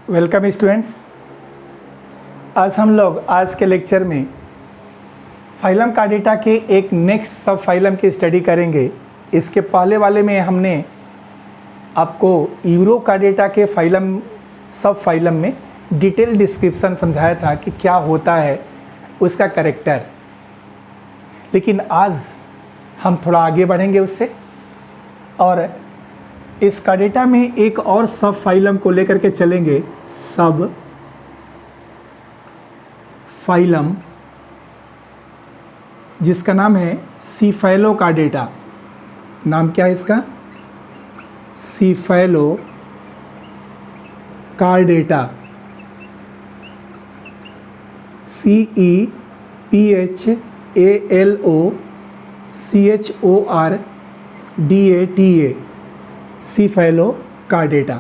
Welcome students. आज हम लोग आज के लेक्चर में फाइलम कार्डेटा के एक नेक्स्ट सब फाइलम की स्टडी करेंगे। इसके पहले वाले में हमने आपको यूरो कार्डेटा के फाइलम सब फाइलम में डिटेल डिस्क्रिप्शन समझाया था कि क्या होता है उसका कैरेक्टर, लेकिन आज हम थोड़ा आगे बढ़ेंगे उससे और इस कार्डेटा में एक और सब फाइलम को लेकर के चलेंगे। सब फाइलम जिसका नाम है सीफेलो कार्डेटा। नाम क्या है इसका? Cephalochordata. CEPHALOCHORDATA cephalochordata.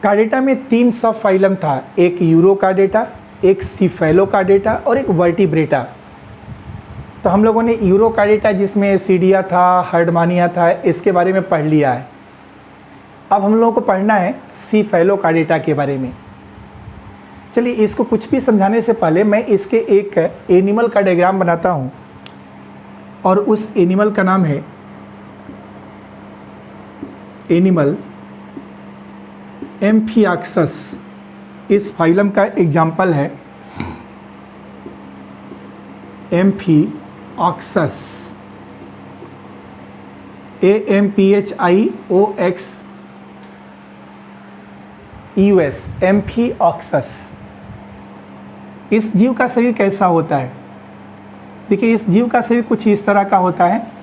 Chordata में 3 सब फाइलम था, एक यूरो कार्डेटा, एक सीफेलो कार्डेटा और एक वर्टिब्रेटा। तो हम लोगों ने यूरो कार्डेटा जिसमें सीडिया था, हर्डमानिया था, इसके बारे में पढ़ लिया है। अब हम लोगों को पढ़ना है सीफेलो कार्डेटा के बारे में। चलिए, इसको कुछ भी समझाने से पहले मैं इसके एक एनिमल का डायग्राम बनाता हूँ और उस एनिमल का नाम है एनिमल एम्फियाक्सस। इस फाइलम का एग्जाम्पल है एम्फियाक्सस, AMPHIOXUS, एम्फियाक्सस। इस जीव का शरीर कैसा होता है? देखिए, इस जीव का शरीर कुछ इस तरह का होता है।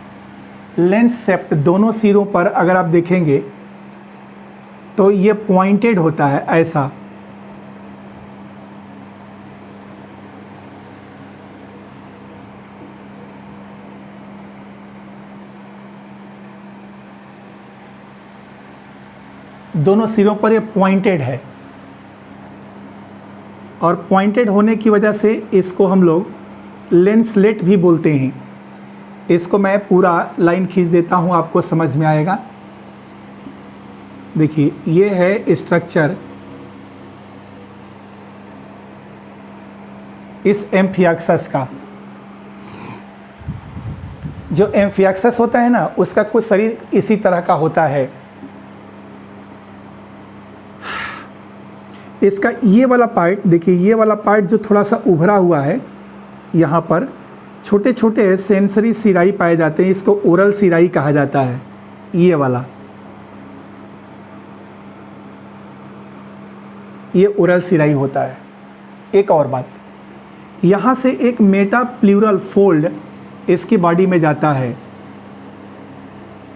लेंस सेप्ट दोनों सिरों पर अगर आप देखेंगे तो ये पॉइंटेड होता है ऐसा। दोनों सिरों पर ये पॉइंटेड है और पॉइंटेड होने की वजह से इसको हम लोग लेंसलेट भी बोलते हैं। इसको मैं पूरा लाइन खींच देता हूँ, आपको समझ में आएगा। देखिए, ये है स्ट्रक्चर इस एम्फियाक्सस का। जो एम्फियाक्सस होता है ना, उसका कुछ शरीर इसी तरह का होता है। इसका ये वाला पार्ट देखिए, ये वाला पार्ट जो थोड़ा सा उभरा हुआ है, यहाँ पर छोटे छोटे सेंसरी सिराई पाए जाते हैं। इसको ओरल सिराई कहा जाता है। ये वाला, ये ओरल सिराई होता है। एक और बात, यहाँ से एक मेटा प्लूरल फोल्ड इसकी बॉडी में जाता है।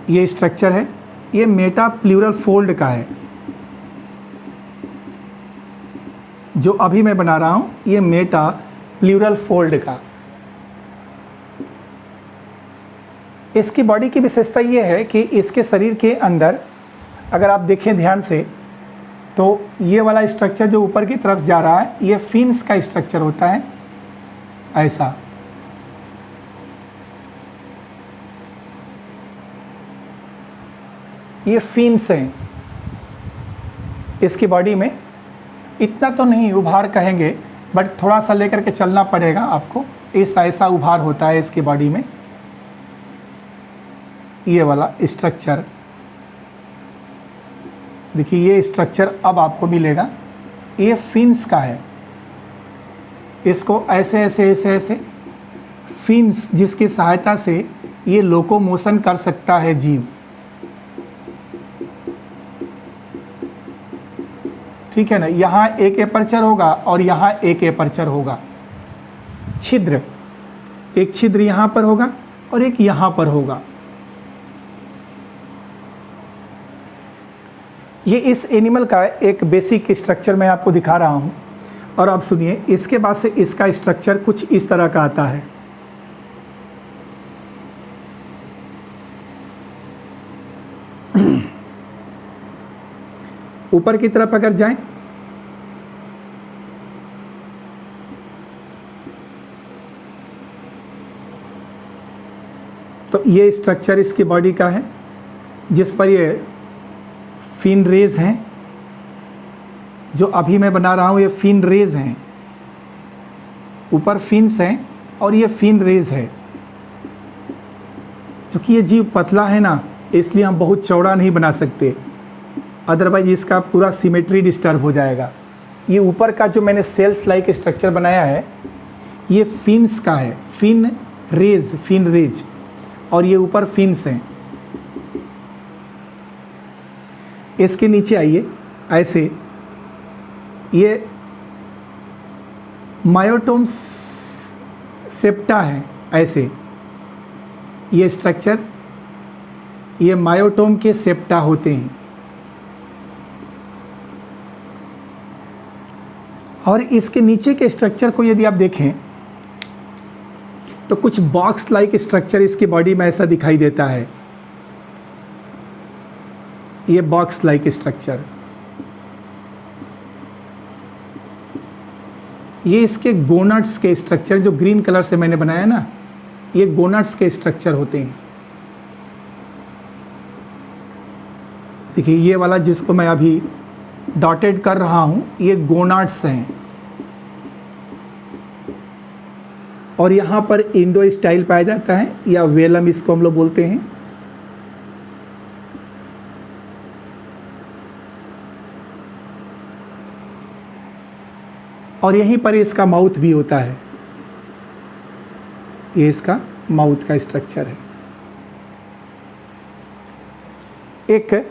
ये स्ट्रक्चर है, ये मेटा प्लूरल फोल्ड का है। जो अभी मैं बना रहा हूँ, ये मेटा प्लूरल फोल्ड का। इसकी बॉडी की विशेषता ये है कि इसके शरीर के अंदर अगर आप देखें ध्यान से तो ये वाला स्ट्रक्चर जो ऊपर की तरफ जा रहा है, ये फिन्स का स्ट्रक्चर होता है ऐसा। ये फिन्स हैं इसकी बॉडी में। इतना तो नहीं उभार कहेंगे, बट थोड़ा सा लेकर के चलना पड़ेगा आपको। ऐसा उभार होता है इसकी बॉडी में। ये वाला स्ट्रक्चर देखिए, ये स्ट्रक्चर अब आपको मिलेगा, ये फिन्स का है। इसको ऐसे ऐसे ऐसे ऐसे फिन्स, जिसकी सहायता से ये लोकोमोशन कर सकता है जीव। ठीक है ना? यहाँ एक एपर्चर होगा और यहाँ एक एपर्चर होगा। छिद्र, एक छिद्र यहाँ पर होगा और एक यहाँ पर होगा। ये इस एनिमल का एक बेसिक स्ट्रक्चर मैं आपको दिखा रहा हूँ। और अब सुनिए, इसके बाद से इसका स्ट्रक्चर कुछ इस तरह का आता है। ऊपर की तरफ अगर जाएं तो ये स्ट्रक्चर इसकी बॉडी का है, जिस पर ये फिन रेज हैं, जो अभी मैं बना रहा हूँ ये फिन रेज हैं, ऊपर फिन्स हैं और ये फिन रेज है। चूँकि ये जीव पतला है ना, इसलिए हम बहुत चौड़ा नहीं बना सकते, अदरवाइज इसका पूरा सिमेट्री डिस्टर्ब हो जाएगा। ये ऊपर का जो मैंने सेल्स लाइक स्ट्रक्चर बनाया है ये फिन्स का है, फिन रेज, और ये ऊपर फिन्स हैं। इसके नीचे आइए, ऐसे ये मायोटोम सेप्टा है, ऐसे ये स्ट्रक्चर, ये मायोटोम के सेप्टा होते हैं। और इसके नीचे के स्ट्रक्चर को यदि आप देखें तो कुछ बॉक्स लाइक स्ट्रक्चर इसकी बॉडी में ऐसा दिखाई देता है, ये बॉक्स लाइक स्ट्रक्चर। ये इसके गोनाड्स के स्ट्रक्चर जो ग्रीन कलर से मैंने बनाया ना, ये गोनाड्स के स्ट्रक्चर होते हैं। देखिए ये वाला जिसको मैं अभी डॉटेड कर रहा हूँ ये गोनाड्स हैं, और यहाँ पर इंडो स्टाइल पाया जाता है या वेलम इसको हम लोग बोलते हैं। और यहीं पर इसका माउथ भी होता है, ये इसका माउथ का स्ट्रक्चर है। एक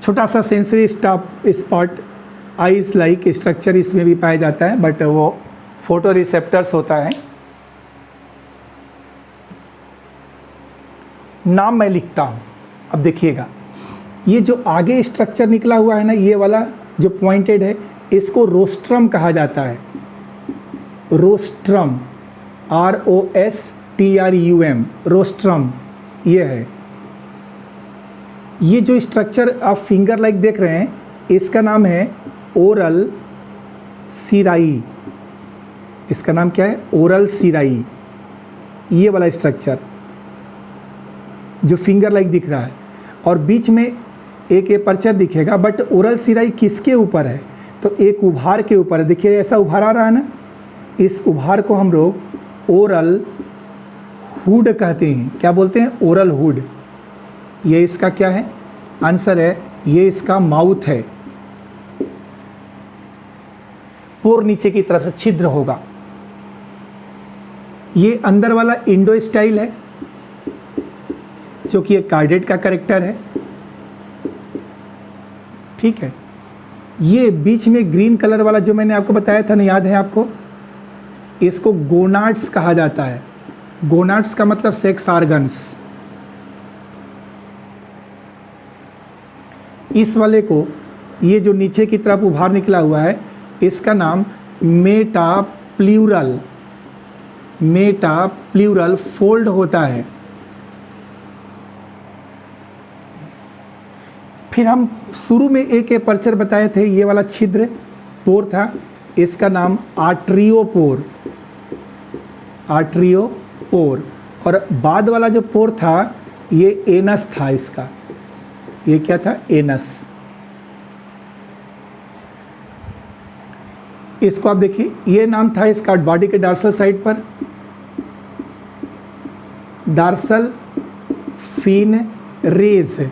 छोटा सा sensory spot eyes like structure इसमें भी पाया जाता है, बट वो फोटो रिसेप्टर्स होता है। नाम मैं लिखता हूँ, अब देखिएगा ये जो आगे स्ट्रक्चर निकला हुआ है ना, ये वाला जो पॉइंटेड है इसको रोस्ट्रम कहा जाता है। रोस्ट्रम, ROSTRUM, रोस्ट्रम ये है। ये जो स्ट्रक्चर आप फिंगर लाइक देख रहे हैं इसका नाम है ओरल सिराई। इसका नाम क्या है? ओरल सिराई। ये वाला स्ट्रक्चर जो फिंगर लाइक दिख रहा है और बीच में एक एपर्चर दिखेगा, बट ओरल सिराई किसके ऊपर है? तो एक उभार के ऊपर है। देखिए ऐसा उभार आ रहा है ना, इस उभार को हम लोग ओरल हुड कहते हैं। क्या बोलते हैं? Oral hood. ये इसका क्या है? आंसर है ये इसका माउथ है। पोर नीचे की तरफ से छिद्र होगा। ये अंदर वाला इंडो स्टाइल है जो कि एक कार्डेट का कैरेक्टर है, ठीक है। ये बीच में ग्रीन कलर वाला जो मैंने आपको बताया था ना, याद है आपको? इसको गोनाड्स कहा जाता है। गोनाड्स का मतलब सेक्स ऑर्गन्स। इस वाले को, ये जो नीचे की तरफ उभार निकला हुआ है, इसका नाम मेटाप्ल्यूरल फोल्ड होता है। फिर हम शुरू में एक एपर्चर बताए थे, ये वाला छिद्र पोर था, इसका नाम आर्ट्रियोपोर। और बाद वाला जो पोर था ये एनस था। इसका ये क्या था? एनस। इसको आप देखिए, ये नाम था इसका बॉडी के डार्सल साइड पर, डार्सल फिन रेज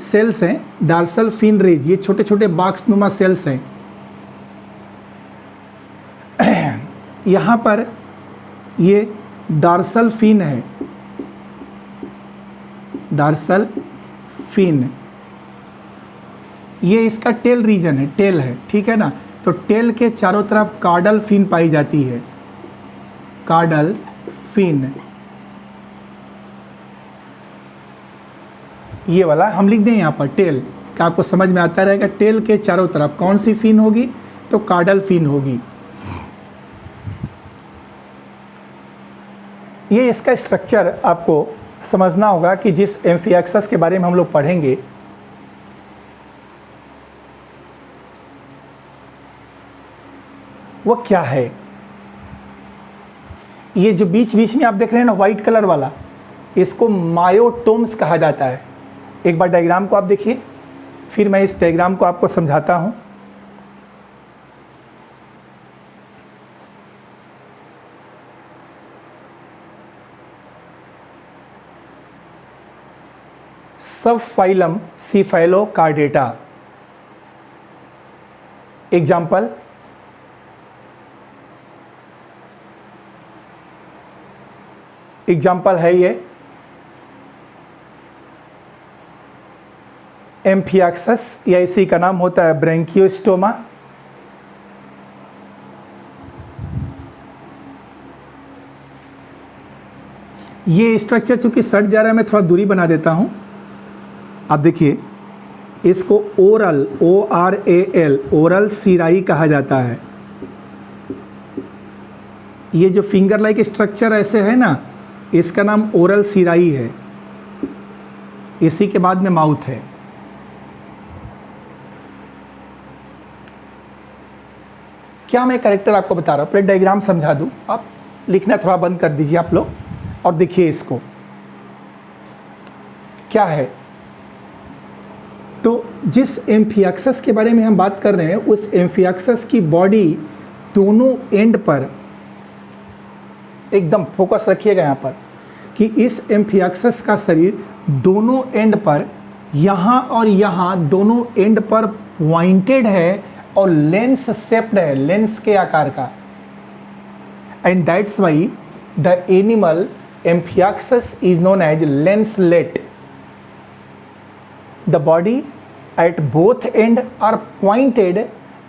सेल्स हैं। डार्सल फिन रेज, ये छोटे छोटे बॉक्स नुमा सेल्स हैं। यहाँ पर ये डार्सल फिन है, डार्सल फिन। ये इसका टेल रीजन है, टेल है, ठीक है ना। तो टेल के चारों तरफ कार्डल फिन पाई जाती है, कार्डल फिन। ये वाला हम लिख दें यहाँ पर टेल, क्या आपको समझ में आता रहेगा? टेल के चारों तरफ कौन सी फिन होगी? तो कार्डल फिन होगी। ये इसका स्ट्रक्चर आपको समझना होगा कि जिस एम्फिएक्सस के बारे में हम लोग पढ़ेंगे, वो क्या है। ये जो बीच बीच में आप देख रहे हैं ना व्हाइट कलर वाला, इसको मायोटोम्स कहा जाता है। एक बार डायग्राम को आप देखिए, फिर मैं इस डायग्राम को आपको समझाता हूँ। सब फाइलम सीफेलोकार्डेटा। एग्जाम्पल, है ये एम्फियाक्सस, या इसी का नाम होता है ब्रैंकियोस्टोमा। ये स्ट्रक्चर चूंकि सट जा रहा है, मैं थोड़ा दूरी बना देता हूं। आप देखिए, इसको ओरल, ORAL, ओरल सिराई कहा जाता है। ये जो फिंगर लाइक स्ट्रक्चर ऐसे है ना, इसका नाम ओरल सिराई है। इसी के बाद में माउथ है। क्या मैं करेक्टर आपको बता रहा हूँ, पहले डायग्राम समझा दूँ, आप लिखना थोड़ा बंद कर दीजिए आप लोग और देखिए इसको क्या है। तो जिस एम्फियाक्सस के बारे में हम बात कर रहे हैं, उस एम्फियाक्सस की बॉडी दोनों एंड पर, एकदम फोकस रखिएगा यहाँ पर, कि इस एम्फियाक्सस का शरीर दोनों एंड पर, यहाँ और यहाँ दोनों एंड पर पॉइंटेड है और लेंस शेप्ड है, लेंस के आकार का। And that's why the animal amphioxus is known as lancelet. The body at both end are pointed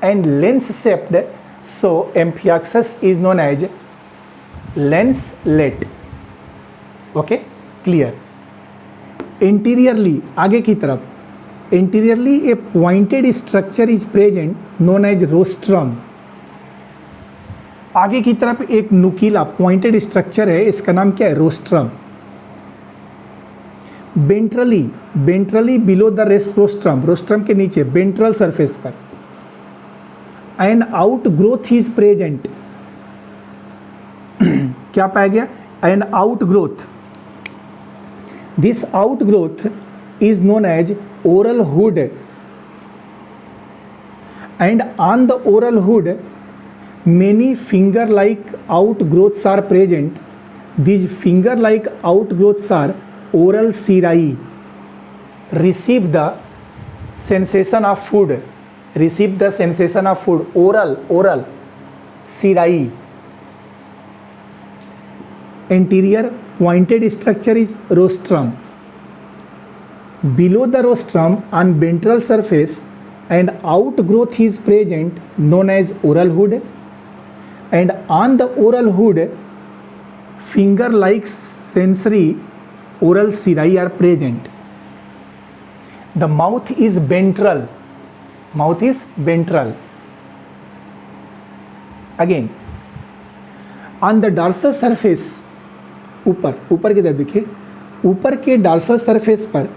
and lens shaped, so Amphiaxus is known as lancelet. Okay, clear. Anteriorly, आगे की तरफ, anteriorly a pointed structure is present known as rostrum. आगे की तरफ एक नुकीला pointed structure है, इसका नाम क्या है? rostrum. Ventrally below the rest rostrum के नीचे वेंट्रल सरफेस पर, an outgrowth is present. क्या पाया गया? An outgrowth. This outgrowth is known as oral hood, and on the oral hood many finger like outgrowths are present. These finger like outgrowths are oral cirai, receive the sensation of food, receive the sensation of food, oral cirai. Anterior pointed structure is rostrum. Below the rostrum on ventral surface and outgrowth is present known as oral hood, and on the oral hood finger like sensory oral cirai are present. The mouth is ventral. Again, on the dorsal surface, ऊपर की तरफ देखिए, ऊपर के dorsal surface पर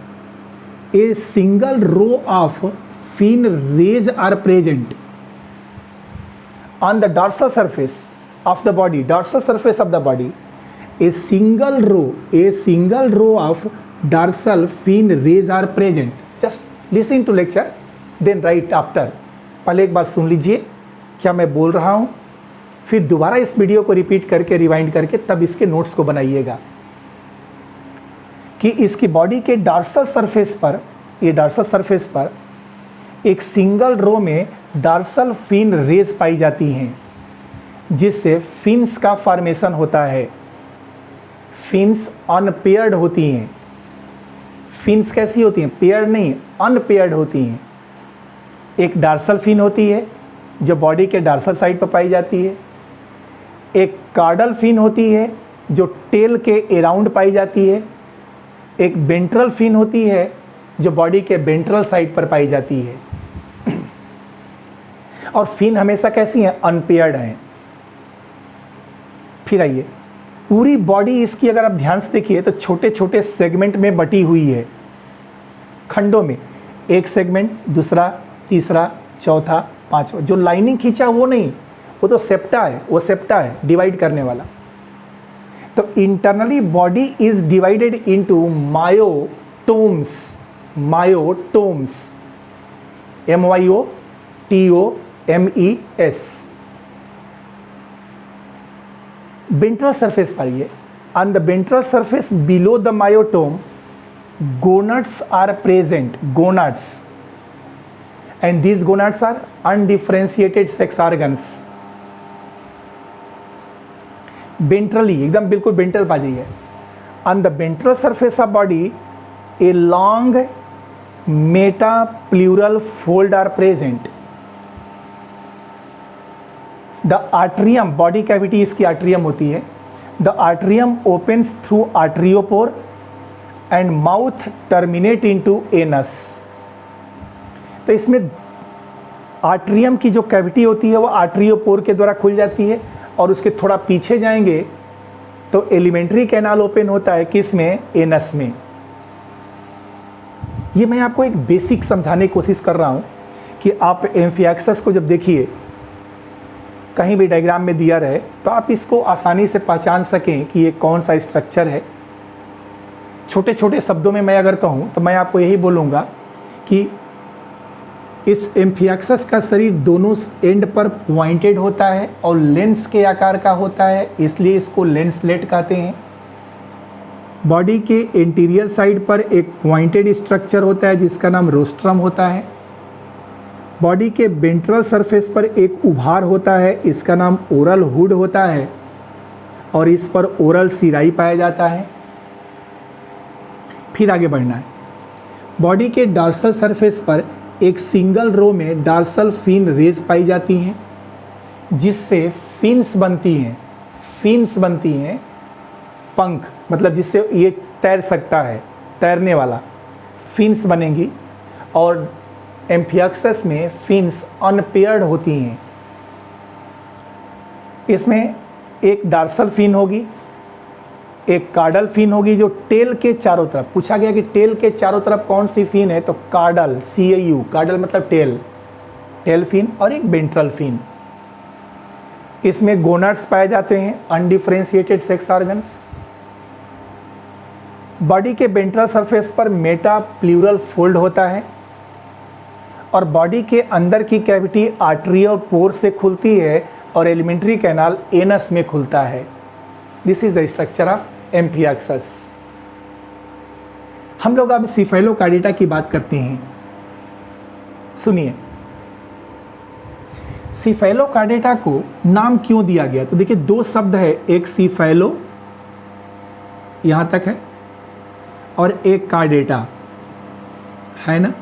a single row of fin rays are present. On the dorsal surface of the body, a single row of dorsal fin rays are present. Just listen to lecture, then write after. पहले एक बार सुन लीजिए क्या मैं बोल रहा हूँ, फिर दोबारा इस वीडियो को रिपीट करके, रिवाइंड करके, तब इसके नोट्स को बनाइएगा कि इसकी बॉडी के डार्सल सरफेस पर एक सिंगल रो में डार्सल फिन रेज पाई जाती हैं, जिससे फिन्स का फॉर्मेशन होता है। फिन्स अनपेयर्ड होती हैं। फिन्स कैसी होती हैं? पेयर्ड नहीं, अनपेयर्ड होती हैं। एक डार्सल फिन होती है जो बॉडी के डार्सल साइड पर पाई जाती है। एक कार्डल फिन होती है जो टेल के अराउंड पाई जाती है। एक वेंट्रल फिन होती है जो बॉडी के वेंट्रल साइड पर पाई जाती है। और फिन हमेशा कैसी हैं? अनपेयर्ड हैं। फिर आइए, पूरी बॉडी इसकी अगर आप ध्यान से देखिए तो छोटे छोटे सेगमेंट में बटी हुई है, खंडों में। एक सेगमेंट, दूसरा, तीसरा, चौथा, पांचवा। जो लाइनिंग खींचा वो नहीं, वो तो सेप्टा है, डिवाइड करने वाला। तो internally body is divided into myotomes. Myotomes, MYOTOMES। Ventral surface पर ये, on the ventral surface below the myotome gonads are present, gonads, and these gonads are undifferentiated sex organs। ventrally, एकदम बिल्कुल ventral पा जाइए। on the ventral surface of body a long metapleural fold are present। the atrium, body cavity इसकी atrium होती है। the atrium opens through arteriopore and mouth terminate into anus। तो इसमें atrium की जो कैविटी होती है वो आर्ट्रियोपोर के द्वारा खुल जाती है, और उसके थोड़ा पीछे जाएंगे तो एलिमेंट्री कैनाल ओपन होता है किसमें, एनस में। ये मैं आपको एक बेसिक समझाने की कोशिश कर रहा हूँ कि आप एम्फिएक्सस को जब देखिए कहीं भी डायग्राम में दिया रहे तो आप इसको आसानी से पहचान सकें कि ये कौन सा स्ट्रक्चर है। छोटे छोटे शब्दों में मैं अगर कहूँ तो मैं आपको यही बोलूँगा कि इस एम्फिएक्सस का शरीर दोनों एंड पर पॉइंटेड होता है और लेंस के आकार का होता है, इसलिए इसको लेंसलेट कहते हैं। बॉडी के इंटीरियर साइड पर एक पॉइंटेड स्ट्रक्चर होता है जिसका नाम रोस्ट्रम होता है। बॉडी के वेंट्रल सरफेस पर एक उभार होता है, इसका नाम ओरल हुड होता है, और इस पर ओरल सिराई पाया जाता है। फिर आगे बढ़ना है। बॉडी के डार्सल सरफेस पर एक सिंगल रो में डार्सल फिन रेज पाई जाती हैं, जिससे फिन्स बनती हैं। फिन्स बनती हैं पंख, मतलब जिससे ये तैर सकता है, तैरने वाला फिन्स बनेंगी। और एम्फिएक्सस में फिन्स अनपेयर्ड होती हैं। इसमें एक डार्सल फिन होगी, एक कार्डल फिन होगी जो टेल के चारों तरफ, पूछा गया कि टेल के चारों तरफ कौन सी फिन है, तो कार्डल, CAU, कार्डल मतलब टेल, टेल फिन, और एक वेंट्रल फिन। इसमें गोनाड्स पाए जाते हैं, अनडिफरेंशिएटेड सेक्स ऑर्गन्स। बॉडी के वेंट्रल सरफेस पर मेटाप्ल्यूरल फोल्ड होता है, और बॉडी के अंदर की कैविटी आर्टरियल पोर से खुलती है और एलिमेंट्री कैनाल एनस में खुलता है। This is the structure of amphioxus. हम लोग अब सिफेलोकार्डिटा की बात करते हैं। सुनिए, सिफेलोकार्डिटा को नाम क्यों दिया गया, तो देखिए दो शब्द है, एक सिफेलो यहां तक है और एक कार्डेटा है ना।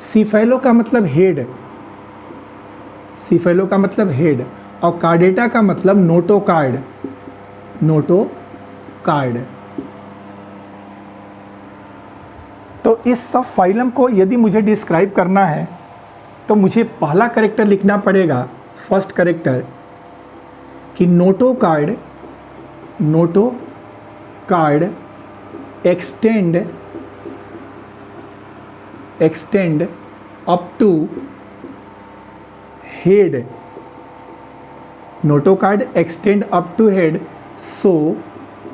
सिफेलो का मतलब हेड, सिफेलो का मतलब हेड, और कार्डेटा का मतलब नोटोकार्ड, नोटोकार्ड। तो इस सब फाइलम को यदि मुझे डिस्क्राइब करना है तो मुझे पहला कैरेक्टर लिखना पड़ेगा, फर्स्ट कैरेक्टर, कि notochord, notochord extend up to head, notochord extend up to head, so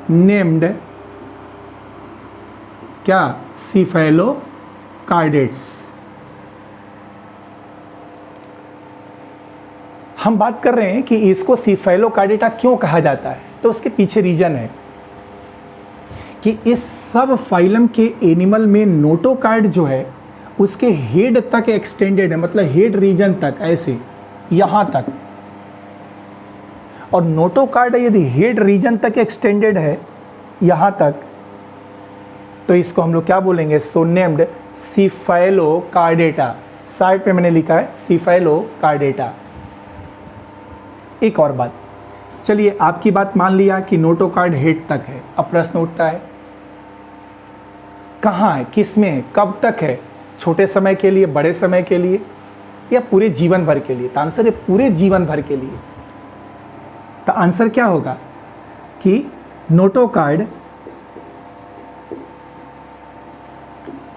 named क्या, सिफेलोकार्डेट्स। हम बात कर रहे हैं कि इसको सिफेलोकार्डेटा क्यों कहा जाता है, तो उसके पीछे रीजन है कि इस सब फाइलम के एनिमल में नोटोकार्ड जो है उसके हेड तक एक्सटेंडेड है, मतलब हेड रीजन तक, ऐसे यहाँ तक। और नोटोकार्ड यदि हेड रीजन तक एक्सटेंडेड है यहाँ तक, तो इसको हम लोग क्या बोलेंगे, सो नेम्ड सिफेलोकार्डेटा। साइड पे मैंने लिखा है सिफेलोकार्डेटा। एक और बात, चलिए आपकी बात मान लिया कि नोटोकार्ड हेड तक है। अब प्रश्न उठता है कहाँ है, किस में है, कब तक है, छोटे समय के लिए, बड़े समय के लिए, या पूरे जीवन भर के लिए। तो आंसर है पूरे जीवन भर के लिए। तो आंसर क्या होगा कि notochord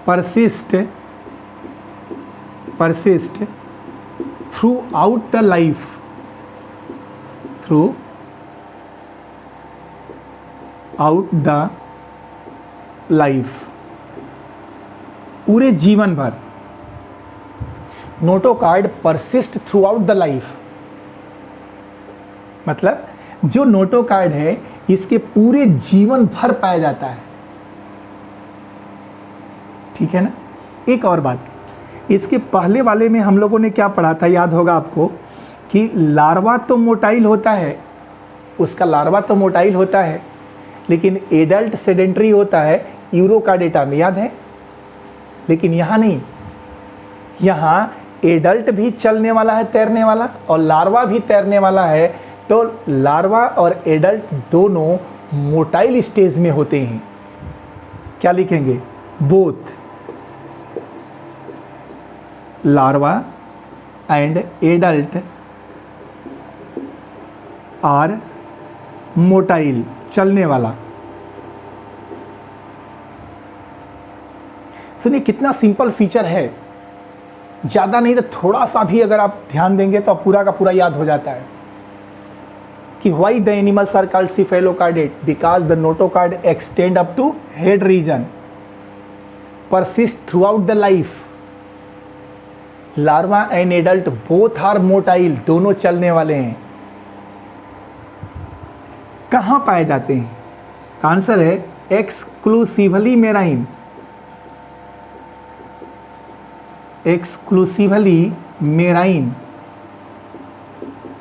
persist throughout the life, throughout the life पूरे जीवन भर। Notochord persist through out the life, मतलब जो नोटोकार्ड है इसके पूरे जीवन भर पाया जाता है। ठीक है ना। एक और बात, इसके पहले वाले में हम लोगों ने क्या पढ़ा था, याद होगा आपको, कि लार्वा तो मोटाइल होता है, उसका लार्वा तो मोटाइल होता है, लेकिन एडल्ट सेडेंट्री होता है यूरोकार्डेटा में, याद है। लेकिन यहाँ नहीं, यहाँ एडल्ट भी चलने वाला है, तैरने वाला, और लार्वा भी तैरने वाला है। तो लार्वा और एडल्ट दोनों मोटाइल स्टेज में होते हैं। क्या लिखेंगे, both larva and adult are motile, चलने वाला। सुनिए कितना सिंपल फीचर है, ज़्यादा नहीं तो थोड़ा सा भी अगर आप ध्यान देंगे तो पूरा का पूरा याद हो जाता है कि why the animals are called cephalochordate, because the notochord extend up to head region, persist throughout the life, larva and adult both are motile, दोनों चलने वाले हैं। कहाँ पाए जाते हैं, आंसर है एक्सक्लूसिवली मेराइन, एक्सक्लूसिवली मेराइन,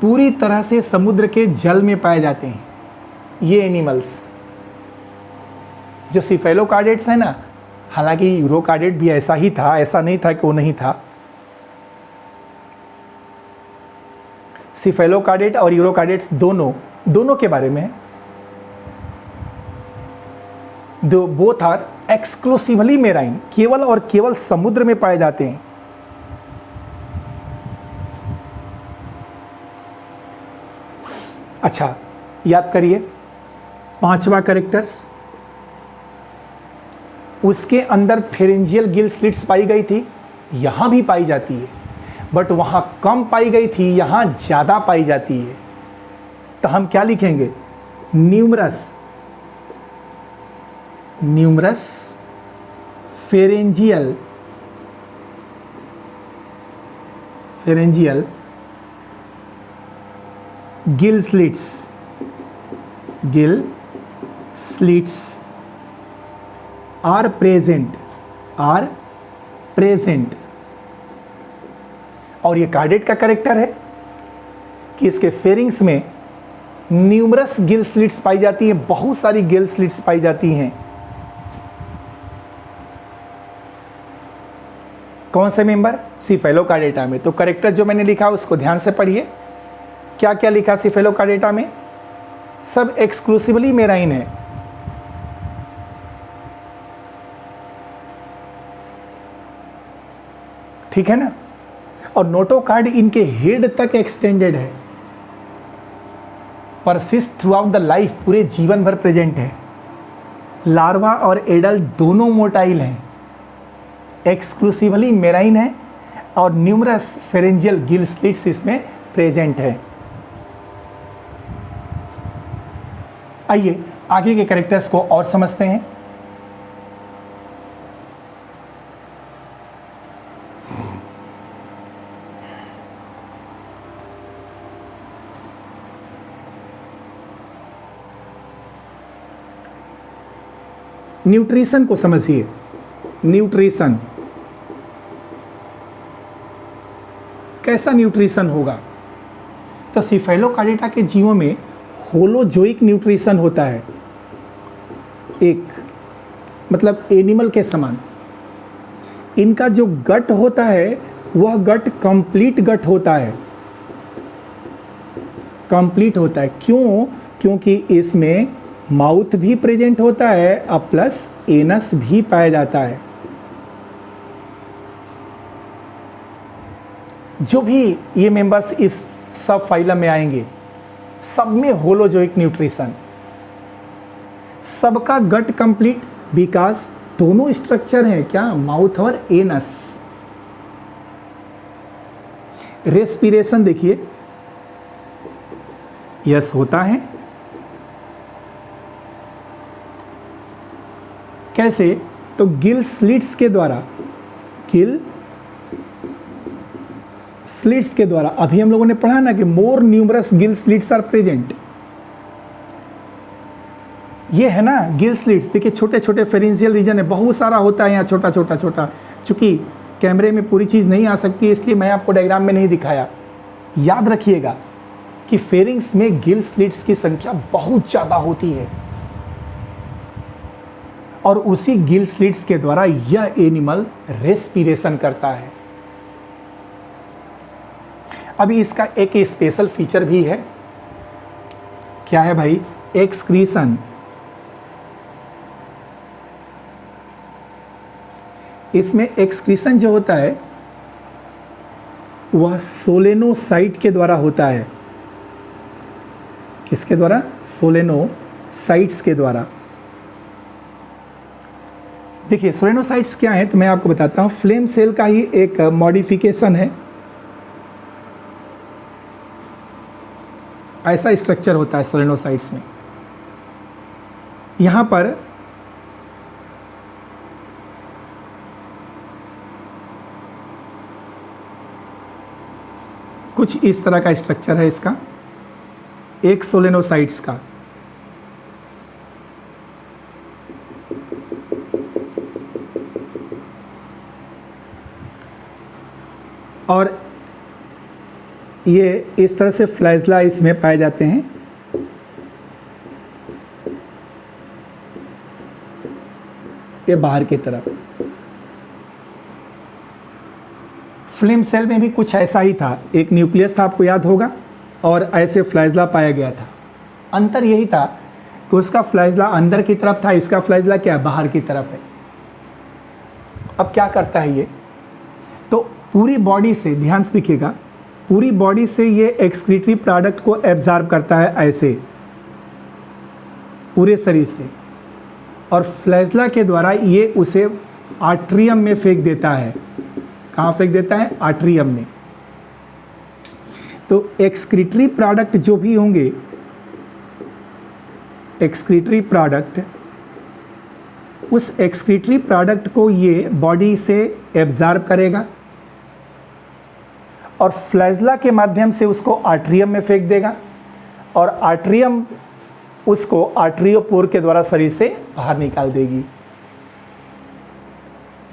पूरी तरह से समुद्र के जल में पाए जाते हैं ये एनिमल्स। जो सिफेलोकार्डेट्स है ना, हालांकि यूरोकार्डेट भी ऐसा ही था, ऐसा नहीं था कि वो नहीं था। सिफेलोकार्डेट और यूरोकार्डेट्स दोनों के बारे में है। दो बोथ आर एक्सक्लूसिवली मेराइन, केवल और केवल समुद्र में पाए जाते हैं। अच्छा, याद करिए, पांचवा कैरेक्टर्स, उसके अंदर फेरेंजियल गिल स्लिट्स पाई गई थी, यहाँ भी पाई जाती है, बट वहाँ कम पाई गई थी, यहाँ ज़्यादा पाई जाती है। तो हम क्या लिखेंगे, numerous, numerous pharyngeal, pharyngeal gill slits, gill slits are present, are present. और ये कार्डेट का कैरेक्टर है कि इसके फेरिंग्स में न्यूमरस गिल स्लिट्स पाई जाती हैं, बहुत सारी गिल स्लिट्स पाई जाती हैं। कौन से मेंबर, सिफेलोकार्डेटा में। तो कैरेक्टर जो मैंने लिखा उसको ध्यान से पढ़िए, क्या क्या लिखा सिफेलोकार्डेटा में, सब एक्सक्लूसिवली मेराइन है। ठीक है ना। और नोटोकार्ड इनके हेड तक एक्सटेंडेड है, persist through out the life, पूरे जीवन भर प्रेजेंट है। लार्वा और एडल्ट दोनों मोटाइल हैं, एक्सक्लूसिवली मेराइन है, और न्यूमरस फेरेंजियल गिल स्लिट्स इसमें प्रेजेंट है। आइए आगे के कैरेक्टर्स को और समझते हैं। न्यूट्रिशन को समझिए, न्यूट्रिशन कैसा न्यूट्रिशन होगा। तो सिफेलोकार्डेटा के जीवों में होलोजोइक न्यूट्रिशन होता है, एक मतलब एनिमल के समान। इनका जो गट होता है वह गट कंप्लीट गट होता है, कंप्लीट होता है। क्यों, क्योंकि इसमें माउथ भी प्रेजेंट होता है और प्लस एनस भी पाया जाता है। जो भी ये मेंबर्स इस सब फाइलम में आएंगे, सब में होलोजोइक न्यूट्रिशन, सबका गट कंप्लीट, बिकॉज दोनों स्ट्रक्चर हैं क्या, माउथ और एनस। रेस्पिरेशन देखिए, यस होता है। कैसे, तो गिल स्लिट्स के द्वारा गिल स्लिट्स के द्वारा। अभी हम लोगों ने पढ़ा ना कि more numerous gill slits are present. ये है ना गिल स्लिट्स, देखिए छोटे छोटे फेरेंशियल रीजन है, बहुत सारा होता है यहाँ छोटा छोटा छोटा। चूंकि कैमरे में पूरी चीज़ नहीं आ सकती है इसलिए मैं आपको डायग्राम में नहीं दिखाया। याद रखिएगा कि फेरिंग्स में गिल स्लिट्स की संख्या बहुत ज़्यादा होती है और उसी गिल स्लिट्स के द्वारा यह एनिमल रेस्पिरेशन करता है। अभी इसका एक स्पेशल फीचर भी है। क्या है भाई? एक्सक्रीशन। इसमें एक्सक्रीशन जो होता है वह सोलेनोसाइट के द्वारा होता है। किसके द्वारा? सोलेनोसाइट्स के द्वारा। देखिए सोलेनोसाइट्स क्या है तो मैं आपको बताता हूँ। फ्लेम सेल का ही एक मॉडिफिकेशन है। ऐसा स्ट्रक्चर होता है सोलेनोसाइट्स में। यहाँ पर कुछ इस तरह का स्ट्रक्चर है इसका, एक सोलेनोसाइट्स का। और ये इस तरह से फ्लैजला इसमें पाए जाते हैं। ये बाहर की तरफ। फ्लेम सेल में भी कुछ ऐसा ही था, एक न्यूक्लियस था आपको याद होगा और ऐसे फ्लैजला पाया गया था। अंतर यही था कि उसका फ्लैजला अंदर की तरफ था, इसका फ्लैजला क्या है? बाहर की तरफ है। अब क्या करता है ये? तो पूरी बॉडी से, ध्यान से देखिएगा, पूरी बॉडी से ये एक्सक्रीटरी प्रोडक्ट को एब्जॉर्ब करता है ऐसे पूरे शरीर से, और फ्लैजला के द्वारा ये उसे आर्ट्रियम में फेंक देता है। कहाँ फेंक देता है? आर्ट्रियम में। तो एक्सक्रीटरी प्रोडक्ट जो भी होंगे, एक्सक्रीटरी प्रोडक्ट, उस एक्सक्रीटरी प्रोडक्ट को ये बॉडी से एब्जॉर्ब करेगा और फ्लैजला के माध्यम से उसको आर्ट्रियम में फेंक देगा और आर्ट्रियम उसको आर्ट्रियोपोर के द्वारा शरीर से बाहर निकाल देगी।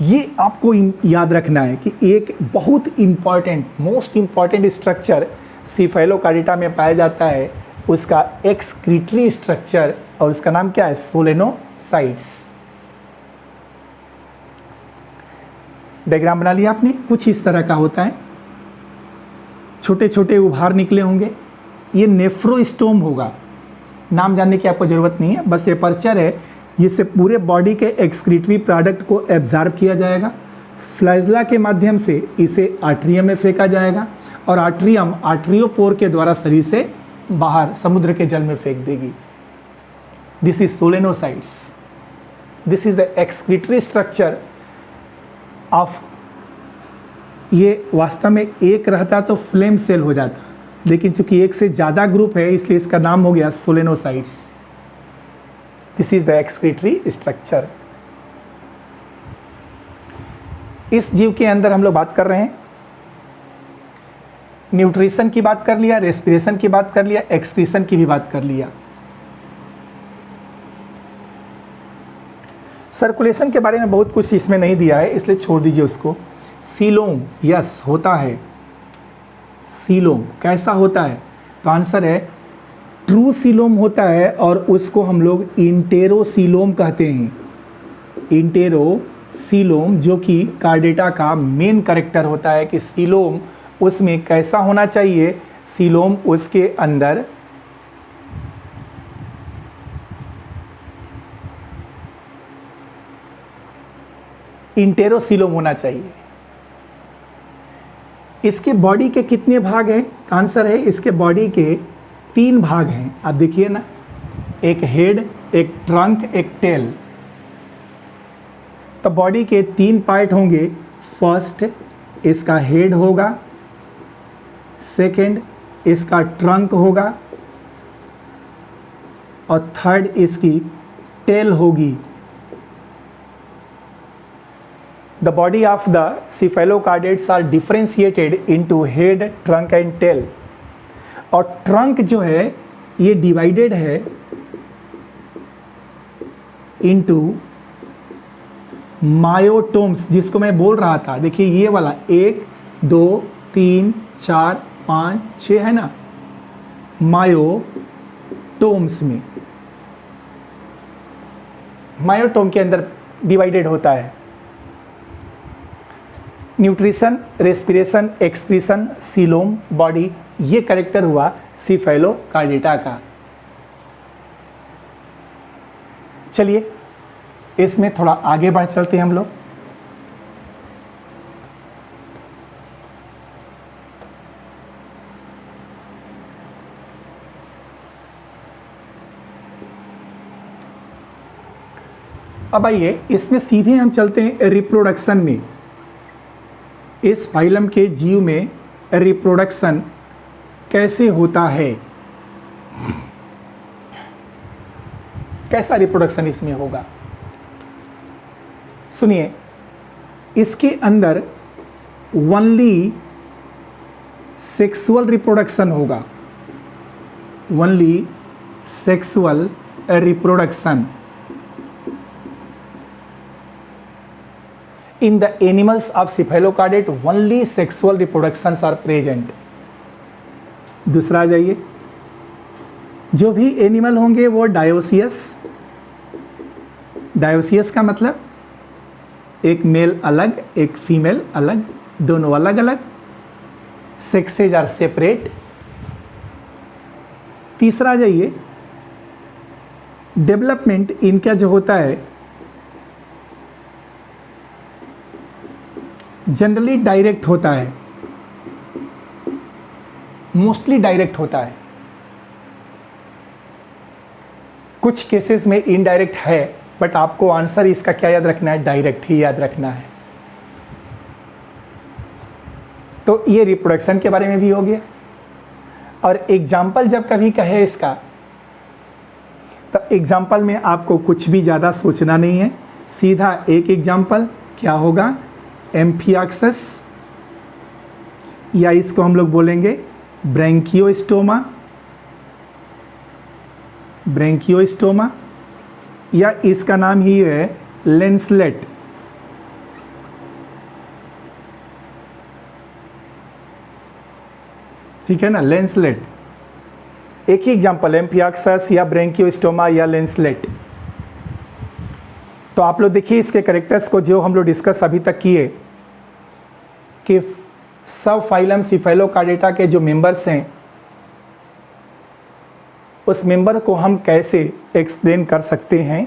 ये आपको याद रखना है कि एक बहुत इम्पॉर्टेंट, मोस्ट इम्पॉर्टेंट स्ट्रक्चर सीफेलोकार्डिटा में पाया जाता है, उसका एक्सक्रीटरी स्ट्रक्चर, और उसका नाम क्या है? सोलेनोसाइट्स। डायग्राम बना लिया आपने? कुछ इस तरह का होता है, छोटे छोटे उभार निकले होंगे। ये नेफ्रोस्टोम होगा, नाम जानने की आपको ज़रूरत नहीं है, बस एपर्चर है जिससे पूरे बॉडी के एक्सक्रीटरी प्रोडक्ट को एब्जॉर्ब किया जाएगा। फ्लैजला के माध्यम से इसे आर्ट्रियम में फेंका जाएगा और आर्ट्रियम आर्ट्रियोपोर के द्वारा शरीर से बाहर समुद्र के जल में फेंक देगी। This is solenocytes. This is the excretory structure of. ये वास्तव में एक रहता तो फ्लेम सेल हो जाता, लेकिन चूंकि एक से ज़्यादा ग्रुप है इसलिए इसका नाम हो गया solenocytes. This is the excretory structure. इस जीव के अंदर हम लोग बात कर रहे हैं, न्यूट्रिशन की बात कर लिया, रेस्पिरेशन की बात कर लिया, एक्सक्रीशन की भी बात कर लिया। सर्कुलेशन के बारे में बहुत कुछ इसमें नहीं दिया है इसलिए छोड़ दीजिए उसको। सीलोम, यस होता है। सीलोम कैसा होता है? तो आंसर है ट्रू सीलोम होता है और उसको हम लोग इंटेरोसीलोम कहते हैं। इंटेरोसीलोम जो कि कार्डेटा का मेन कैरेक्टर होता है कि सीलोम उसमें कैसा होना चाहिए? सीलोम उसके अंदर इंटेरोसीलोम होना चाहिए। इसके बॉडी के कितने भाग हैं? आंसर है इसके बॉडी के 3 भाग हैं। आप देखिए ना, एक हेड, एक ट्रंक, एक टेल। तो बॉडी के 3 पार्ट होंगे। फर्स्ट इसका हेड होगा, सेकंड इसका ट्रंक होगा और थर्ड इसकी टेल होगी। The body of the cephalocardiates are differentiated into head, trunk and tail. और ट्रंक जो है ये डिवाइडेड है इनटू मायोटोम्स, जिसको मैं बोल रहा था। देखिए ये वाला 1 2 3 4 5 6 है ना, मायोटोम्स में, मायोटोम के अंदर डिवाइडेड होता है। Nutrition, respiration, excretion, coelom, body, ये कैरेक्टर हुआ सिफेलोकार्डिटा का। चलिए इसमें थोड़ा आगे बढ़ चलते हैं हम लोग। अब आइए इसमें सीधे हम चलते हैं रिप्रोडक्शन में। इस फाइलम के जीव में रिप्रोडक्शन कैसे होता है, कैसा रिप्रोडक्शन इसमें होगा। सुनिए, इसके अंदर ओनली सेक्सुअल रिप्रोडक्शन होगा, only sexual reproduction. In the animals of cephalocardate only sexual reproductions are present। दूसरा आ जाइए, जो भी एनिमल होंगे वो डायोसियस, डायोसियस का मतलब एक मेल अलग एक फीमेल अलग, दोनों अलग अलग, सेक्सेज आर सेपरेट। तीसरा आ जाइए, डेवलपमेंट इनका जो होता है जनरली डायरेक्ट होता है, मोस्टली डायरेक्ट होता है। कुछ केसेस में इनडायरेक्ट है, बट आपको आंसर इसका क्या याद रखना है, डायरेक्ट ही याद रखना है। तो ये रिप्रोडक्शन के बारे में भी हो गया। और एग्जाम्पल जब कभी कहे इसका, तो एग्जाम्पल में आपको कुछ भी ज़्यादा सोचना नहीं है, सीधा एक एग्जाम्पल क्या होगा, एम्फियाक्सस, या इसको हम लोग बोलेंगे ब्रैंकियोस्टोमा, ब्रैंकियोस्टोमा, या इसका नाम ही है लेंसलेट। ठीक है ना, लेंसलेट। एक ही एग्जांपल, एम्फियाक्सस या ब्रैंकियोस्टोमा या लेंसलेट। तो आप लोग देखिए इसके कैरेक्टर्स को जो हम लोग डिस्कस अभी तक किए, कि सब फाइलम सिफेलोकार्डेटा के जो मेंबर्स हैं, उस मेंबर को हम कैसे एक्सप्लेन कर सकते हैं।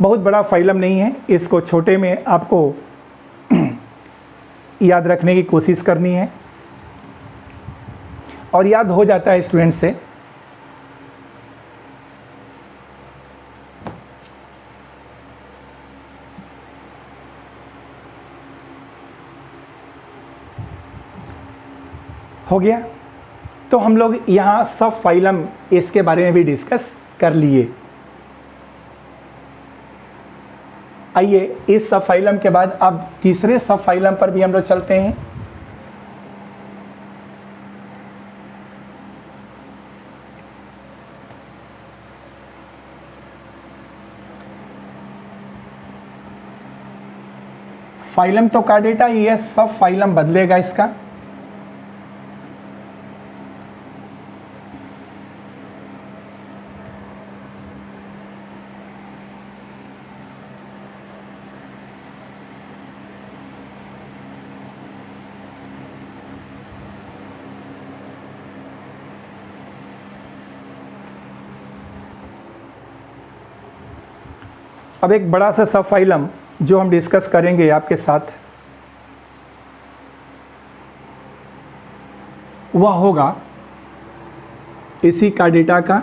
बहुत बड़ा फाइलम नहीं है, इसको छोटे में आपको याद रखने की कोशिश करनी है, और याद हो जाता है स्टूडेंट से। हो गया। तो हम लोग यहाँ सब फाइलम इसके बारे में भी डिस्कस कर लिए। आइए इस सब फाइलम के बाद अब तीसरे सब फाइलम पर भी हम लोग चलते हैं। फाइलम तो कार्डेटा, ये सब फाइलम बदलेगा इसका। अब एक बड़ा सा सब फाइलम जो हम डिस्कस करेंगे आपके साथ, वह होगा इसी कार्डेटा का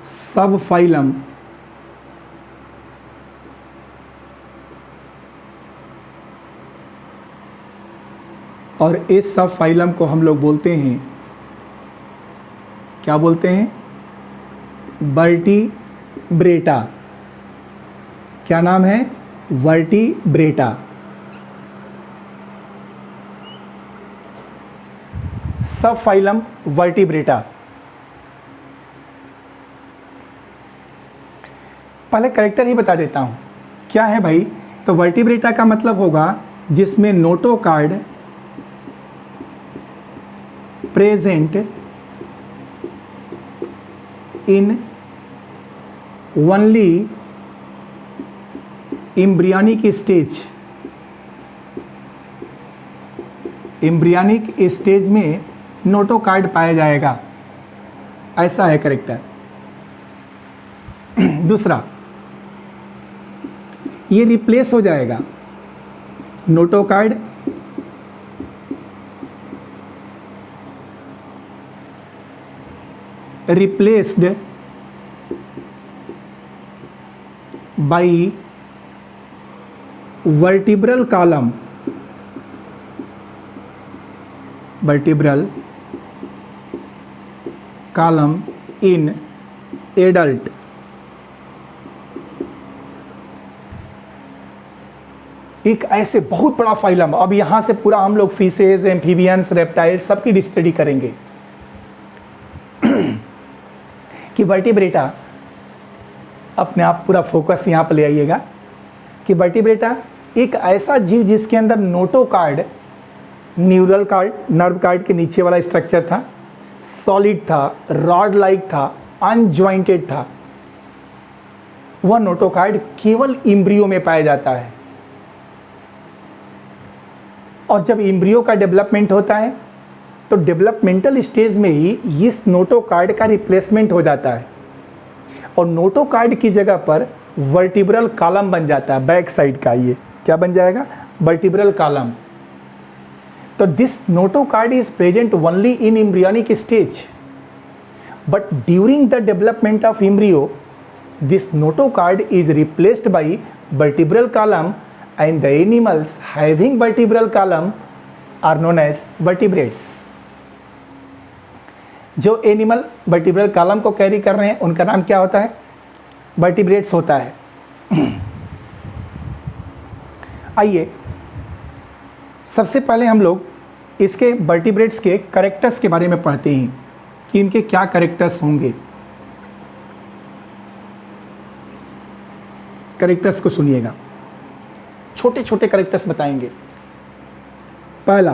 सब फाइलम और इस सब फाइलम को हम लोग बोलते हैं, क्या बोलते हैं, वर्टिब्रेटा। क्या नाम है? वर्टिब्रेटा। सब फाइलम वर्टिब्रेटा। पहले करेक्टर ही बता देता हूँ क्या है भाई। तो वर्टिब्रेटा का मतलब होगा जिसमें notochord present in only embryonic stage. Embryonic stage में नोटोकार्ड पाया जाएगा, ऐसा है करेक्टर। दूसरा, ये रिप्लेस हो जाएगा। Notochord replaced by vertebral column. Vertebral column in adult. एक ऐसे बहुत बड़ा फाइलम। अब यहाँ से पूरा हम लोग फिशेज, एम्फीबियंस, रेप्टाइल्स सबकी स्टडी करेंगे कि वर्टिब्रेटा, अपने आप पूरा फोकस यहाँ पर ले आइएगा कि वर्टिब्रेटा एक ऐसा जीव जिसके अंदर notochord, neural card, nerve card के नीचे वाला स्ट्रक्चर था, सॉलिड था, रॉड लाइक था, अनजॉइंटेड था। वह नोटोकार्ड केवल एम्ब्रियो में पाया जाता है। और जब एम्ब्रियो का डेवलपमेंट होता है तो डेवलपमेंटल स्टेज में ही इस नोटोकार्ड का रिप्लेसमेंट हो जाता है और नोटोकार्ड की जगह पर वर्टिब्रल कॉलम बन जाता है। बैक साइड का ये क्या बन जाएगा? Vertebral column. तो this notochord is present only in embryonic stage, but during the development of embryo this notochord is replaced by vertebral column and the animals having vertebral column are known as vertebrates। जो animal vertebral column को carry कर रहे हैं उनका नाम क्या होता है? वर्टिब्रेट्स होता है। आइए सबसे पहले हम लोग इसके वर्टिब्रेट्स के कैरेक्टर्स के बारे में पढ़ते हैं कि इनके क्या कैरेक्टर्स होंगे। कैरेक्टर्स को सुनिएगा, छोटे छोटे कैरेक्टर्स बताएंगे। पहला,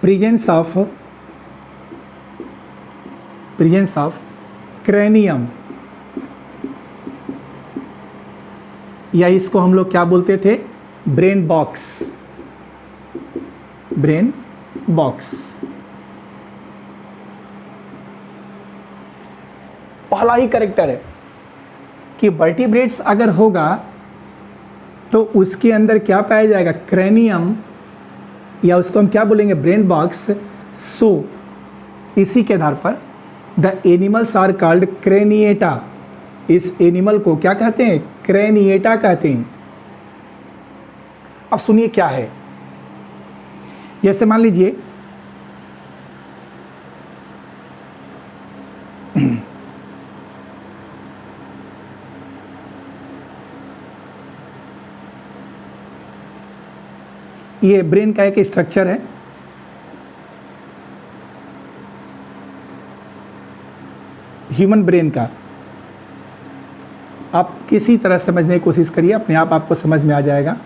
प्रेजेंस ऑफ क्रेनियम, या इसको हम लोग क्या बोलते थे? Brain box. ब्रेन बॉक्स पहला ही कैरेक्टर है कि वर्टिब्रेट्स अगर होगा तो उसके अंदर क्या पाया जाएगा? क्रेनियम, या उसको हम क्या बोलेंगे? Brain box. सो इसी के आधार पर the animals are called craniata. इस एनिमल को क्या कहते हैं? क्रेनिएटा कहते हैं। अब सुनिए क्या है। जैसे मान लीजिए ये ब्रेन का एक स्ट्रक्चर है। ह्यूमन ब्रेन का आप किसी तरह समझने की कोशिश करिए, अपने आप आपको समझ में आ जाएगा।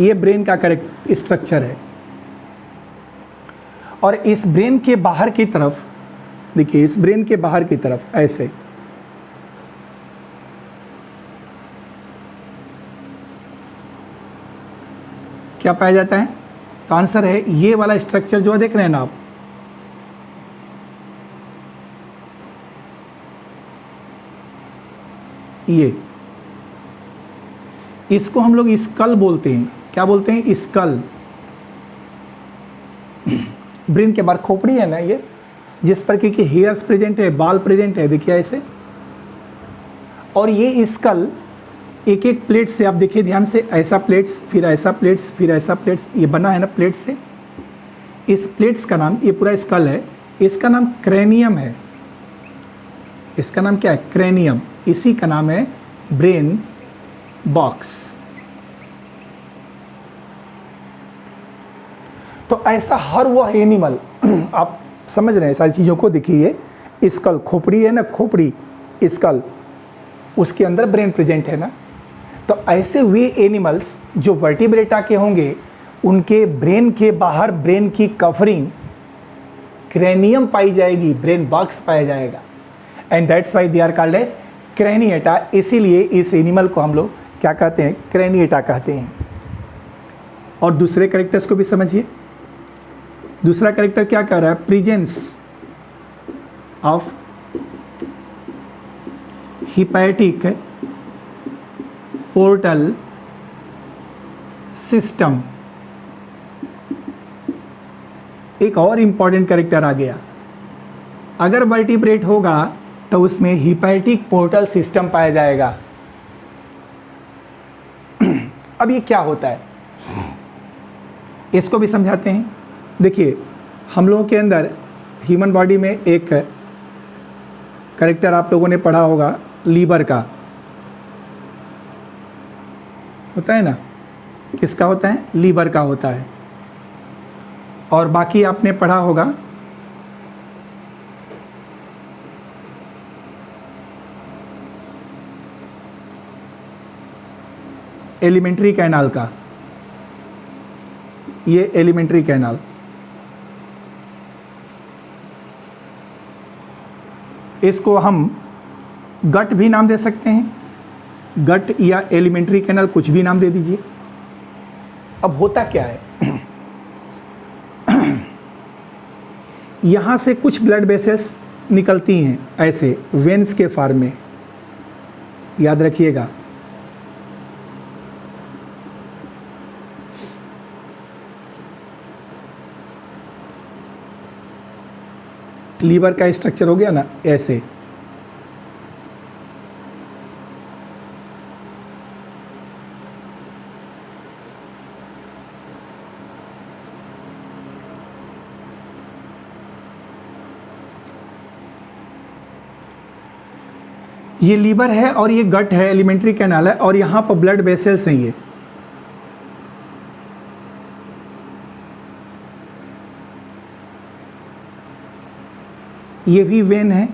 ये ब्रेन का करेक्ट स्ट्रक्चर है और इस ब्रेन के बाहर की तरफ देखिए, इस ब्रेन के बाहर की तरफ ऐसे क्या पाया जाता है? तो आंसर है ये वाला स्ट्रक्चर जो देख रहे हैं ना आप, ये, इसको हम लोग स्कल बोलते हैं। क्या बोलते हैं? स्कल। ब्रेन के बाहर खोपड़ी है ना ये, जिस पर कि हेयर्स प्रेजेंट है, बाल प्रेजेंट है, देखिए ऐसे। और ये स्कल एक एक प्लेट से, आप देखिए ध्यान से, ऐसा प्लेट्स, फिर ऐसा प्लेट्स, फिर ऐसा प्लेट्स, ये बना है ना प्लेट से। इस प्लेट्स का नाम, ये पूरा स्कल है, इसका नाम क्रेनियम है। इसका नाम क्या है? क्रेनियम। इसी का नाम है ब्रेन बॉक्स। तो ऐसा हर वह एनिमल, आप समझ रहे हैं सारी चीज़ों को, देखिए स्कल, खोपड़ी है ना, खोपड़ी स्कल, उसके अंदर ब्रेन प्रेजेंट है ना। तो ऐसे वे एनिमल्स जो वर्टिब्रेटा के होंगे, उनके ब्रेन के बाहर ब्रेन की कवरिंग क्रेनियम पाई जाएगी, ब्रेन बॉक्स पाया जाएगा, and that's why they are called as craniata. इसीलिए इस एनिमल को हम लोग क्या कहते हैं? क्रेनिएटा कहते हैं। और दूसरे कैरेक्टर्स को भी समझिए। दूसरा कैरेक्टर क्या कह रहा है? Presence of hepatic portal system. एक और इंपॉर्टेंट कैरेक्टर आ गया। अगर वर्टिब्रेट होगा तो उसमें हिपैटिक पोर्टल सिस्टम पाया जाएगा। अब ये क्या होता है, इसको भी समझाते हैं। देखिए, हम लोगों के अंदर ह्यूमन बॉडी में एक कैरेक्टर आप लोगों ने पढ़ा होगा, लीवर का होता है ना। किसका होता है? लीवर का होता है। और बाकी आपने पढ़ा होगा एलिमेंट्री कैनाल का। ये एलिमेंट्री कैनाल, इसको हम गट भी नाम दे सकते हैं, गट या एलिमेंट्री कैनाल, कुछ भी नाम दे दीजिए। अब होता क्या है, यहाँ से कुछ ब्लड वेसल्स निकलती हैं ऐसे वेन्स के फॉर्म में, याद रखिएगा। लीवर का स्ट्रक्चर हो गया ना ऐसे। ये लीवर है और ये गट है, एलिमेंट्री कैनाल है, और यहाँ पर ब्लड वेसल्स हैं। ये भी वेन है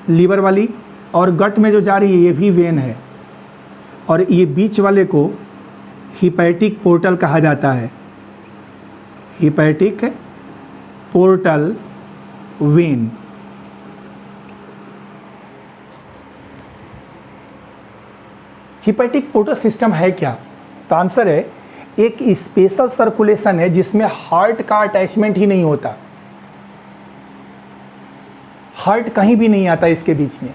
लीवर वाली, और गट में जो जा रही है ये भी वेन है, और ये बीच वाले को हिपैटिक पोर्टल कहा जाता है। Hepatic portal vein. Hepatic portal system है क्या? तो आंसर है एक स्पेशल सर्कुलेशन है जिसमें हार्ट का अटैचमेंट ही नहीं होता, हार्ट कहीं भी नहीं आता इसके बीच में।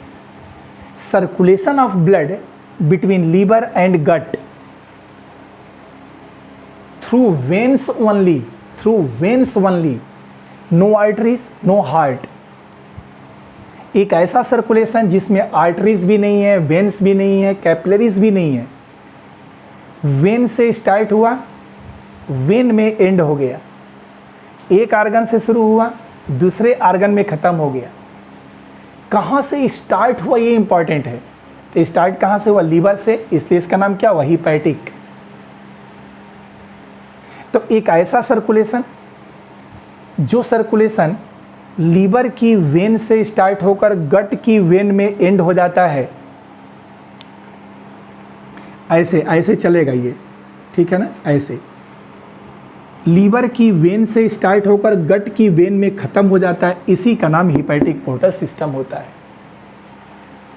Circulation of blood between liver and gut through veins only, through veins only, no arteries no heart. एक ऐसा सर्कुलेशन जिसमें आर्टरीज भी नहीं है, वेन्स भी नहीं है, कैपिलरीज भी नहीं है। वेन से स्टार्ट हुआ, वेन में एंड हो गया। एक आर्गन से शुरू हुआ, दूसरे आर्गन में ख़त्म हो गया। कहाँ से स्टार्ट हुआ ये इंपॉर्टेंट है। तो स्टार्ट कहाँ से हुआ? लीवर से, इसलिए इसका नाम क्या हुआ? हिपैटिक। तो एक ऐसा सर्कुलेशन, जो सर्कुलेशन लीवर की वेन से स्टार्ट होकर गट की वेन में एंड हो जाता है, ऐसे ऐसे चलेगा ये, ठीक है ना। ऐसे लीवर की वेन से स्टार्ट होकर गट की वेन में ख़त्म हो जाता है, इसी का नाम हिपैटिक पोर्टल सिस्टम होता है।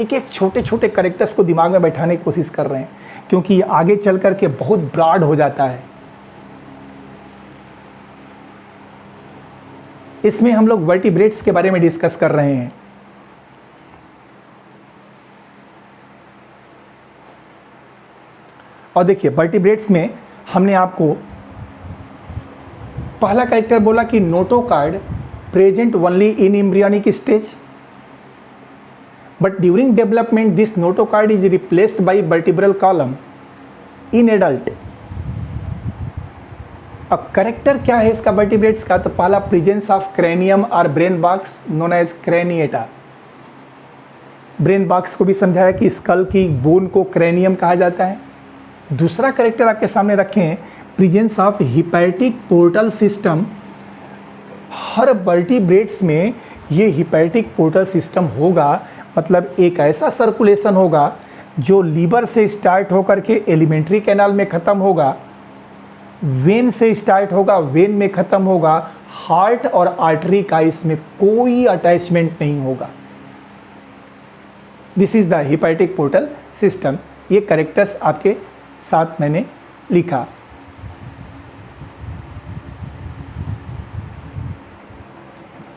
एक एक छोटे छोटे कैरेक्टर्स को दिमाग में बैठाने की कोशिश कर रहे हैं, क्योंकि ये आगे चल कर के बहुत ब्रॉड हो जाता है। इसमें हम लोग वर्टिब्रेट्स के बारे में डिस्कस कर रहे हैं। और देखिए, वर्टिब्रेट्स में हमने आपको पहला कैरेक्टर बोला कि notochord present only in embryonic stage, but during development this notochord is replaced by vertebral column in adult. अब करेक्टर क्या है इसका वर्टिब्रेट्स का? तो पहला प्रेजेंस ऑफ क्रेनियम और brain box known as craniata. Brain box को भी समझाया कि स्कल की बोन को क्रेनियम कहा जाता है। दूसरा करेक्टर आपके सामने रखें, presence of hepatic portal system. Her vertebrates में ये हिपैटिक पोर्टल सिस्टम होगा, मतलब एक ऐसा सर्कुलेशन होगा जो लीवर से स्टार्ट होकर के एलिमेंट्री कैनाल में ख़त्म होगा, वेन से स्टार्ट होगा, वेन में ख़त्म होगा, हार्ट और आर्टरी का इसमें कोई अटैचमेंट नहीं होगा। This is the hepatic portal system. ये करेक्टर्स आपके साथ मैंने लिखा।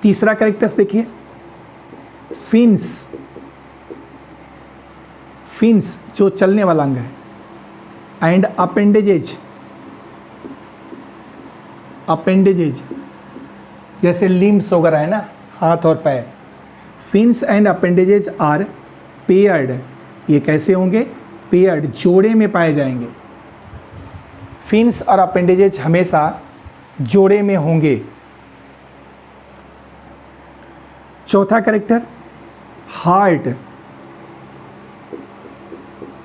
तीसरा करेक्टर्स देखिए, फिन्स। फिन्स जो चलने वाला अंग है, एंड अपेंडेजेज। अपेंडेजेज जैसे लिम्स वगैरह है ना, हाथ और पैर। Fins and appendages are paired. ये कैसे होंगे? पेयर्ड, जोड़े में पाए जाएंगे। फिन्स और अपेंडेजेज हमेशा जोड़े में होंगे। चौथा करेक्टर, हार्ट।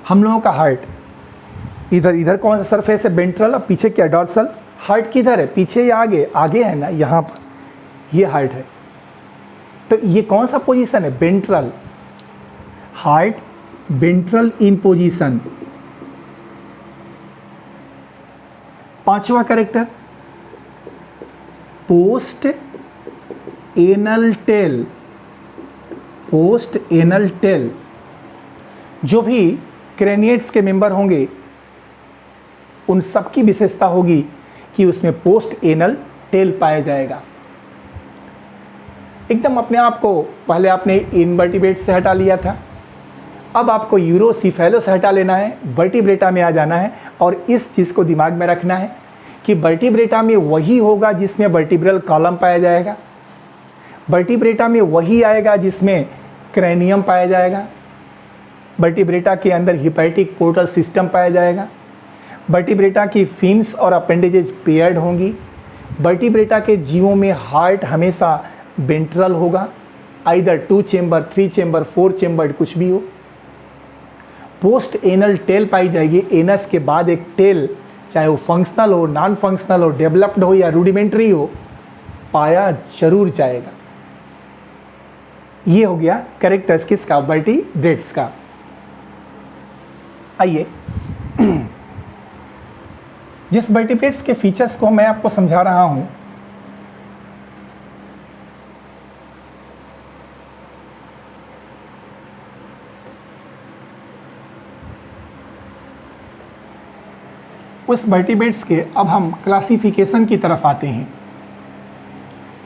हम लोगों का हार्ट इधर कौन सा सरफेस है? वेंट्रल। और पीछे क्या? डॉर्सल। हार्ट किधर है? पीछे या आगे? आगे है ना, यहाँ पर ये हार्ट है। तो ये कौन सा पोजीशन है? Ventral. Heart ventral in position. पांचवा character, post anal tail. Post anal tail. जो भी क्रेनिएट्स के मेंबर होंगे उन सब की विशेषता होगी कि उसमें पोस्ट एनल टेल पाया जाएगा। एकदम अपने आप को पहले आपने इनवर्टिब्रेट से हटा लिया था, अब आपको यूरोसिफेलो से हटा लेना है, वर्टिब्रेटा में आ जाना है। और इस चीज़ को दिमाग में रखना है कि वर्टिब्रेटा में वही होगा जिसमें वर्टिब्रल कॉलम पाया जाएगा, वर्टिब्रेटा में वही आएगा जिसमें क्रेनियम पाया जाएगा, वर्टिब्रेटा के अंदर हिपैटिक पोर्टल सिस्टम पाया जाएगा, वर्टिब्रेटा की फिन्स और अपेंडेजेज पेयर्ड होंगी, वर्टिब्रेटा के जीवों में हार्ट हमेशा वेंट्रल होगा, आइदर 2 चेंबर, 3 चेंबर, 4 चेंबर, कुछ भी हो। पोस्ट एनल टेल पाई जाएगी। एनस के बाद एक टेल, चाहे वो फंक्शनल हो, नॉन फंक्शनल हो, डेवलप्ड हो या रूडिमेंट्री हो, पाया जरूर जाएगा। ये हो गया कैरेक्टर्स किसका? वर्टिब्रेट्स का। आइए जिस वर्टिब्रेट्स के फीचर्स को मैं आपको समझा रहा हूं, उस वर्टिब्रेट्स के अब हम क्लासिफिकेशन की तरफ आते हैं।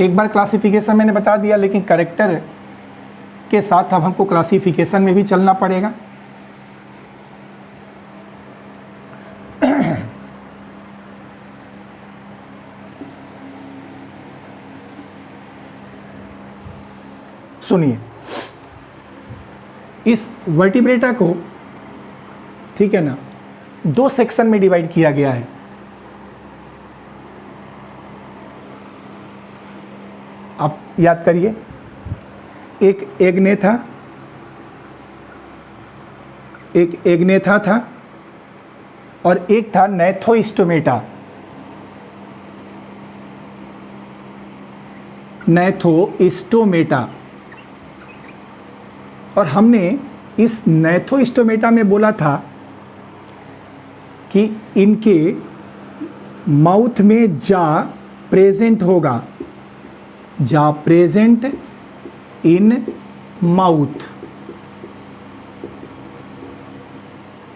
एक बार क्लासिफिकेशन मैंने बता दिया, लेकिन कैरेक्टर के साथ अब हमको क्लासिफिकेशन में भी चलना पड़ेगा। सुनिए, इस वर्टिब्रेटा को, ठीक है ना, 2 सेक्शन में डिवाइड किया गया है। आप याद करिए, एक एग्नेथा था और एक था नैथोस्टोमेटा। नैथोस्टोमेटा। और हमने इस नैथोस्टोमेटा में बोला था कि इनके माउथ में जा प्रेजेंट होगा, जा प्रेजेंट इन माउथ।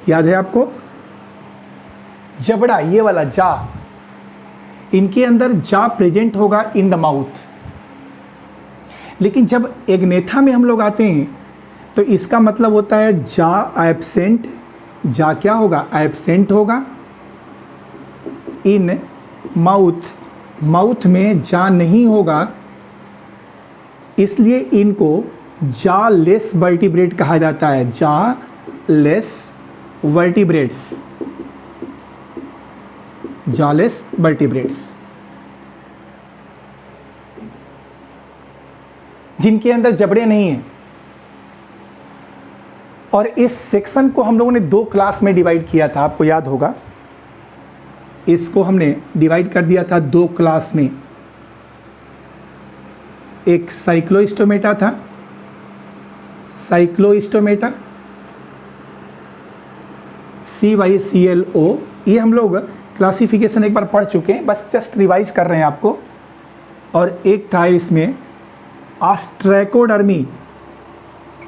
याद है आपको? जबड़ा, ये वाला जा, इनके अंदर जा प्रेजेंट होगा इन द माउथ। लेकिन जब एग्नेथा में हम लोग आते हैं तो इसका मतलब होता है जा एब्सेंट। जा क्या होगा? एब्सेंट होगा इन माउथ। माउथ में जा नहीं होगा, इसलिए इनको जा लेस वर्टिब्रेट कहा जाता है। जा लेस वर्टिब्रेट्स। जॉलेस वर्टिब्रेट्स, जिनके अंदर जबड़े नहीं हैं। और इस सेक्शन को हम लोगों ने दो क्लास में डिवाइड किया था, आपको याद होगा। इसको हमने डिवाइड कर दिया था दो क्लास में, एक साइक्लोस्टोमेटा था, साइक्लोस्टोमेटा CYCLO, ये हम लोग क्लासिफिकेशन एक बार पढ़ चुके हैं, बस जस्ट रिवाइज कर रहे हैं आपको। और एक था इसमें ऑस्ट्रैकोडर्मी,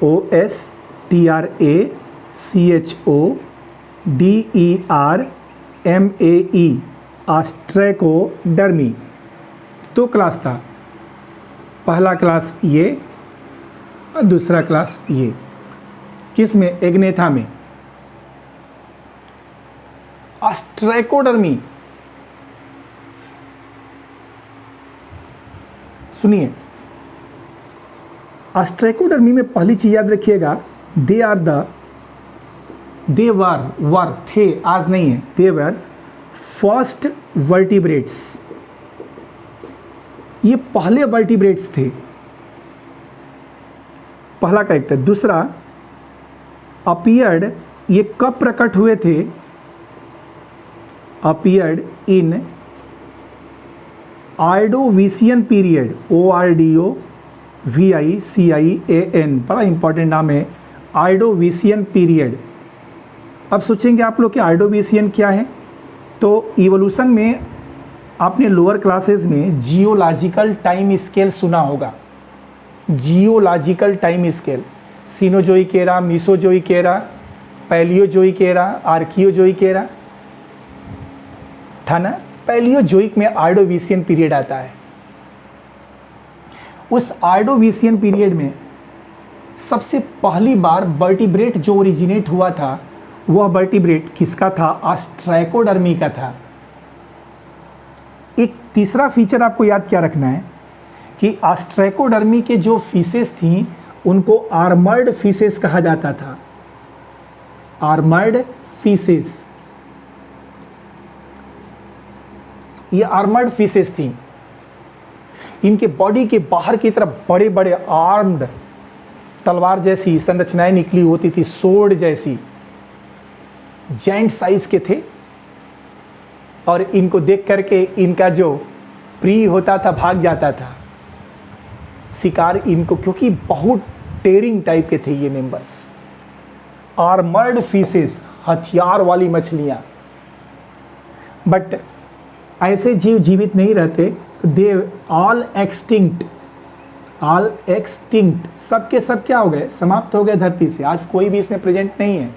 OSTRACHODERMAE, ऑस्ट्रैकोडर्मी। दो क्लास था, पहला क्लास ये और दूसरा क्लास ये। किस में? एग्नेथा में। ऑस्ट्रैकोडर्मी, सुनिए, ऑस्ट्रैकोडर्मी में पहली चीज याद रखिएगा, दे वर थे, आज नहीं है, दे वर फर्स्ट वर्टिब्रेट्स, ये पहले वर्टिब्रेट्स थे, पहला कैरेक्टर। दूसरा अपीयर्ड, ये कब प्रकट हुए थे? अपीयर्ड इन आर्डोविशियन पीरियड, ORDOVICIAN, बड़ा इंपॉर्टेंट नाम है, आर्डोविशियन पीरियड। अब सोचेंगे आप लोग कि आर्डोविशियन क्या है? तो इवोल्यूशन में आपने लोअर क्लासेस में जियोलॉजिकल टाइम स्केल सुना होगा, geological time scale, Cenozoic era, Mesozoic era, Palaeozoic era, Archaeozoic era था ना। पैलियोजोइक में आर्डोविशियन पीरियड आता है। उस आर्डोविशियन पीरियड में सबसे पहली बार वर्टिब्रेट जो ओरिजिनेट हुआ था, वह वर्टिब्रेट किसका था? ऑस्ट्रैकोडर्मी का था। एक तीसरा फीचर आपको याद क्या रखना है कि ऑस्ट्रैकोडर्मी के जो फिशेस थी उनको आर्मर्ड फिशेस कहा जाता था, आर्मर्ड फिशेस। ये आर्मर्ड फिशेस थी, इनके बॉडी के बाहर की तरफ बड़े बड़े आर्म्ड तलवार जैसी संरचनाएं निकली होती थी, सोर्ड जैसी, जायंट साइज के थे। और इनको देख करके इनका जो प्री होता था भाग जाता था शिकार इनको, क्योंकि बहुत टेयरिंग टाइप के थे ये मेंबर्स। आर्मर्ड फिशेस, हथियार वाली मछलियां। बट ऐसे जीव जीवित नहीं रहते, they all extinct, all extinct, सब के सब क्या हो गए? समाप्त हो गए धरती से। आज कोई भी इसमें प्रेजेंट नहीं है,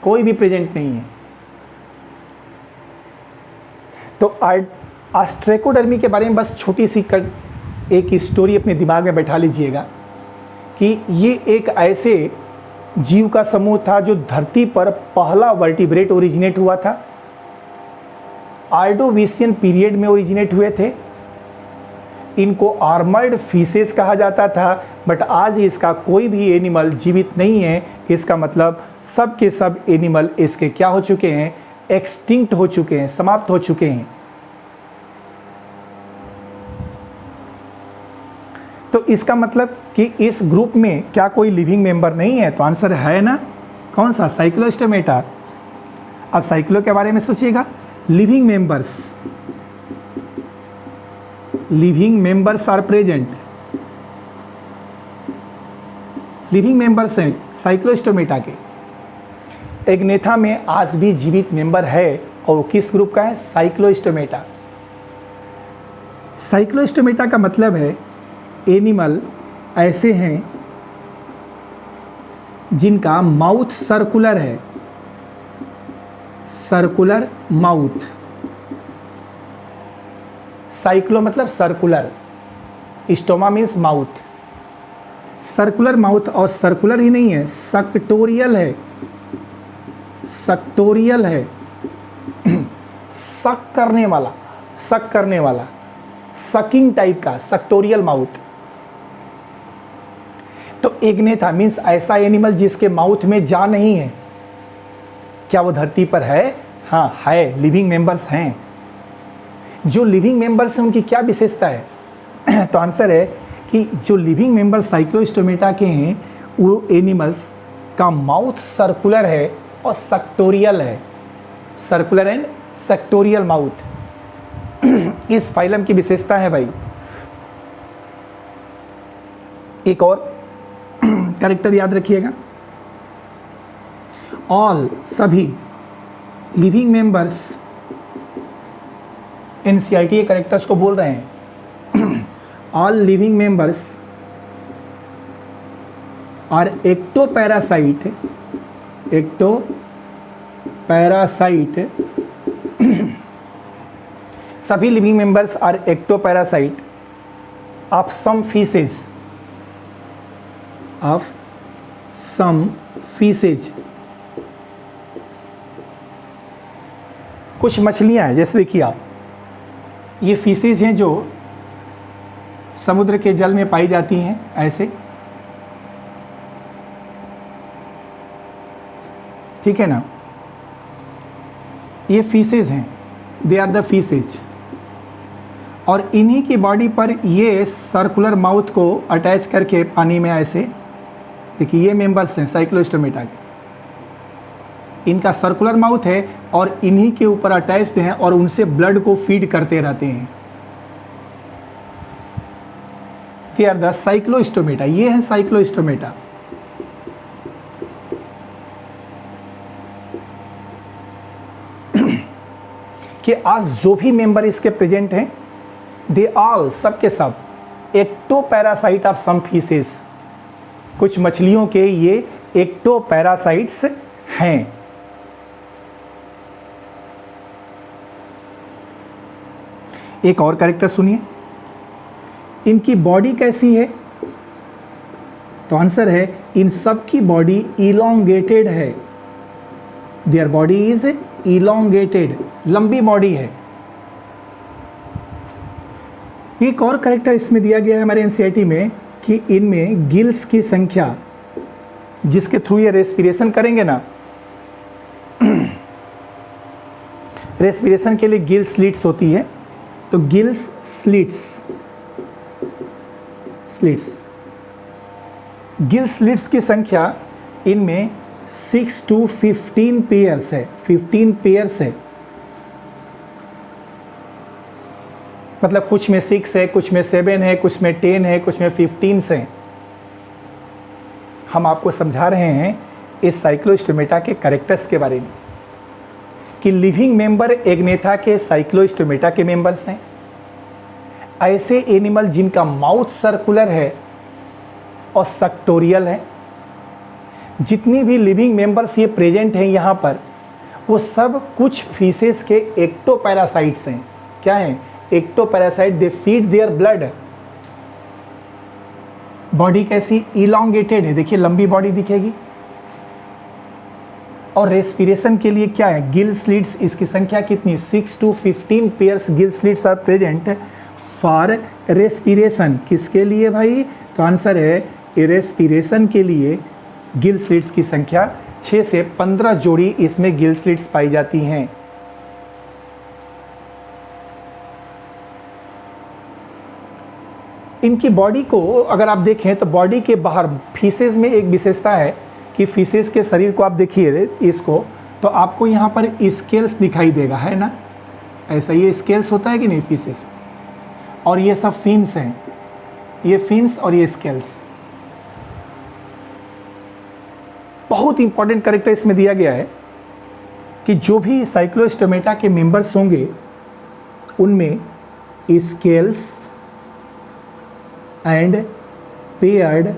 कोई भी प्रेजेंट नहीं है। तो ऑस्ट्रैकोडर्मी के बारे में बस छोटी सी एक स्टोरी अपने दिमाग में बैठा लीजिएगा कि ये एक ऐसे जीव का समूह था जो धरती पर पहला वर्टिब्रेट ओरिजिनेट हुआ था, आर्डोविशियन पीरियड में ओरिजिनेट हुए थे। इनको आर्मर्ड फिशेस कहा जाता था। बट आज इसका कोई भी एनिमल जीवित नहीं है। इसका मतलब सब के सब एनिमल इसके क्या हो चुके हैं? एक्सटिंक्ट हो चुके हैं, समाप्त हो चुके हैं। तो इसका मतलब कि इस ग्रुप में क्या कोई लिविंग मेंबर नहीं है? तो आंसर है ना, कौन सा? साइक्लोस्टोमेटा। अब साइक्लो के बारे में सोचिएगा, living members are present, living members हैं साइक्लोस्टोमेटा के। एग्नेथा में आज भी जीवित मेंबर है और किस ग्रुप का है? साइक्लोस्टोमेटा। साइक्लोस्टोमेटा का मतलब है एनिमल ऐसे हैं जिनका माउथ सर्कुलर है, सर्कुलर माउथ। साइक्लो मतलब circular, stoma means mouth. Circular mouth, और सर्कुलर ही नहीं है, सक्टोरियल है, सक्टोरियल है। सक करने वाला, सक करने वाला, सकिंग टाइप का, सक्टोरियल माउथ। तो एग्नेथा मीन्स ऐसा एनिमल जिसके माउथ में जान नहीं है। क्या वो धरती पर है? हाँ है, लिविंग मेंबर्स हैं। जो लिविंग मेंबर्स हैं उनकी क्या विशेषता है? तो आंसर है कि जो लिविंग मेंबर्स साइक्लोस्टोमेटा के हैं वो एनिमल्स का माउथ सर्कुलर है और सेक्टोरियल है, सर्कुलर एंड सेक्टोरियल माउथ इस फाइलम की विशेषता है भाई। एक और कैरेक्टर याद रखिएगा, ऑल सभी लिविंग मेंबर्स, एनसीईआरटी के कैरेक्टर्स को बोल रहे हैं, all living members are ectoparasite, ectoparasite सभी living members are ectoparasite of some faeces, of some faeces. कुछ मछलियां हैं, जैसे देखिए आप, ये फीसेज हैं जो समुद्र के जल में पाई जाती हैं, ऐसे, ठीक है ना, ये फीसेज हैं, दे आर द फीसेज। और इन्हीं की बॉडी पर ये सर्कुलर माउथ को अटैच करके पानी में ऐसे, देखिए ये मेंबर्स हैं साइक्लोस्टोमेटा के, इनका सर्कुलर माउथ है और इन्हीं के ऊपर अटैच्ड हैं और उनसे ब्लड को फीड करते रहते हैं। दे आर द साइक्लोस्टोमेटा, ये है साइक्लोस्टोमेटा। कि आज जो भी मेंबर इसके प्रेजेंट हैं, दे ऑल, सब के सब, एक्टोपैरासाइट ऑफ सम फीसेस, कुछ मछलियों के ये एक्टोपैरासाइट्स हैं। एक और कैरेक्टर सुनिए, इनकी बॉडी कैसी है? तो आंसर है इन सब की बॉडी इलोंगेटेड है, देयर बॉडी इज इलोंगेटेड, लंबी बॉडी है। एक और कैरेक्टर इसमें दिया गया है हमारे एनसीईआरटी में कि इनमें गिल्स की संख्या, जिसके थ्रू ये रेस्पिरेशन करेंगे ना, रेस्पिरेशन के लिए गिल स्लिट्स होती है, तो गिल्स स्लिट्स गिल स्लिट्स की संख्या इनमें 6 to 15 पेयर्स है, 15 पेयर्स है। मतलब कुछ में 6 है, कुछ में 7 है, कुछ में 10 है, कुछ में 15 है। हम आपको समझा रहे हैं इस साइक्लोस्टोमेटा के कैरेक्टर्स के बारे में कि लिविंग मेंबर एग्नेथा के साइक्लोस्टोमेटा के मेंबर्स हैं। ऐसे एनिमल जिनका माउथ सर्कुलर है और सेक्टोरियल है, जितनी भी लिविंग मेंबर्स ये प्रेजेंट हैं यहाँ पर, वो सब कुछ फीसेस के एक्टोपैरासाइट्स हैं। क्या हैं? Ectoparasite, they feed their blood. Body कैसी? इलोंगेटेड है, देखिए लंबी बॉडी दिखेगी। और रेस्पिरेशन के लिए क्या है? गिल स्लिट्स, इसकी संख्या कितनी? 6 to 15 pairs gill slits are present for respiration. किसके लिए भाई? तो आंसर है रेस्पिरेशन के लिए गिल स्लिट्स की संख्या 6 से 15 जोड़ी इसमें गिल स्लिट्स पाई जाती हैं। इनकी बॉडी को अगर आप देखें तो बॉडी के बाहर फीसेस में एक विशेषता है कि फीसेस के शरीर को आप देखिए इसको, तो आपको यहाँ पर स्केल्स दिखाई देगा, है ना? ऐसा ये स्केल्स होता है कि नहीं फीसेस, और ये सब फिन्स हैं, ये फिन्स और ये स्केल्स। बहुत इंपॉर्टेंट कैरेक्टर इसमें दिया गया है कि जो भी साइक्लोस्टोमेटा के मेंबर्स होंगे उनमें स्केल्स एंड पेयर्ड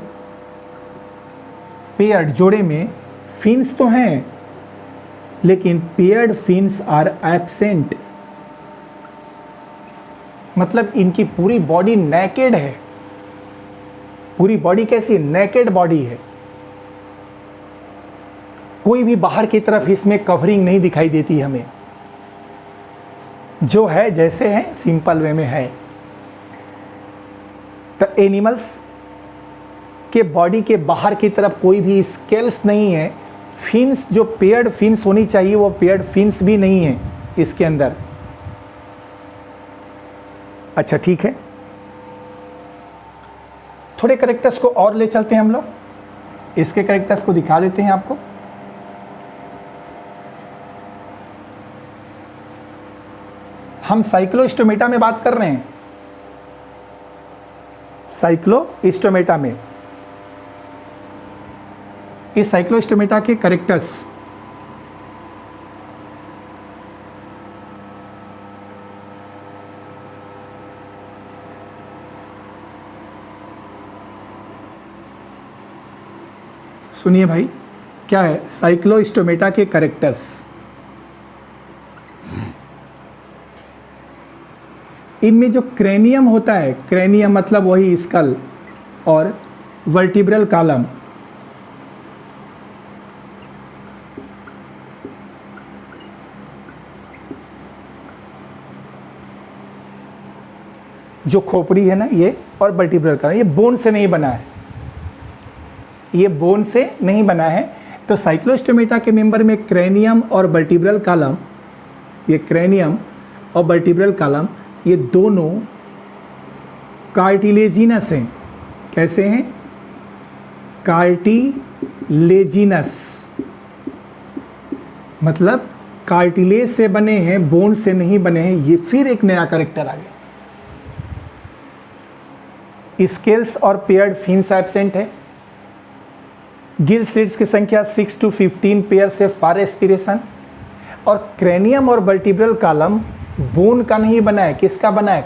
जोड़े में फिन्स तो हैं, लेकिन पेयर्ड फिन्स आर एब्सेंट। मतलब इनकी पूरी बॉडी नेकेड है। पूरी बॉडी कैसी? नेकेड बॉडी है। कोई भी बाहर की तरफ इसमें कवरिंग नहीं दिखाई देती हमें, जो है जैसे है सिंपल वे में है। तो एनिमल्स के बॉडी के बाहर की तरफ कोई भी स्केल्स नहीं है, फिन्स, जो पेयर्ड फिन्स होनी चाहिए वो पेयर्ड फिन्स भी नहीं है इसके अंदर। अच्छा ठीक है, थोड़े कैरेक्टर्स को और ले चलते हैं हम लोग, इसके कैरेक्टर्स को दिखा देते हैं आपको। हम साइक्लोस्टोमेटा में बात कर रहे हैं, साइक्लोस्टोमेटा में, इस साइक्लोस्टोमेटा के कैरेक्टर्स सुनिए भाई, क्या है साइक्लोस्टोमेटा के कैरेक्टर्स। इनमें जो क्रेनियम होता है, क्रेनियम मतलब वही स्कल, और वर्टिब्रल कॉलम, जो खोपड़ी है ना ये, और वर्टिब्रल कॉलम, ये बोन से नहीं बना है, ये बोन से नहीं बना है। तो साइक्लोस्टोमेटा के मेंबर में क्रेनियम और वर्टिब्रल कॉलम, ये क्रेनियम और वर्टिब्रल कॉलम ये दोनों कार्टिलेजिनस हैं। कैसे हैं? कार्टिलेजिनस, मतलब कार्टिलेज से बने हैं, बोन से नहीं बने हैं। ये फिर एक नया कैरेक्टर आ गया। स्केल्स और पेयर्ड फिन्स एब्सेंट है। गिल स्लिट्स की संख्या 6 to 15 पेयर से फार एस्पिरेशन। और क्रेनियम और वर्टिब्रल कॉलम बोन का नहीं बना है, किसका बना है?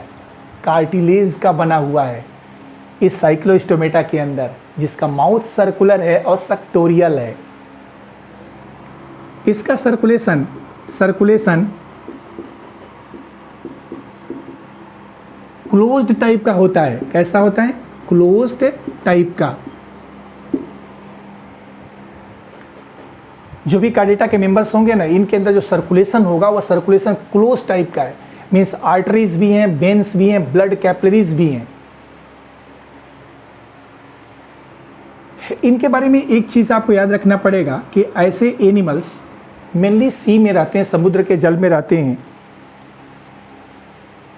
कार्टिलेज का बना हुआ है इस साइक्लोस्टोमेटा के अंदर, जिसका माउथ सर्कुलर है और सेक्टोरियल है। इसका सर्कुलेशन क्लोज्ड टाइप का होता है। कैसा होता है? क्लोज्ड टाइप का। जो भी कार्डिटा के मेंबर्स होंगे ना, इनके अंदर जो सर्कुलेशन होगा वो सर्कुलेशन क्लोज टाइप का है। मीन्स आर्टरीज भी हैं, वेन्स भी हैं, ब्लड कैपिलरीज भी हैं। इनके बारे में एक चीज़ आपको याद रखना पड़ेगा कि ऐसे एनिमल्स मेनली सी में रहते हैं, समुद्र के जल में रहते हैं,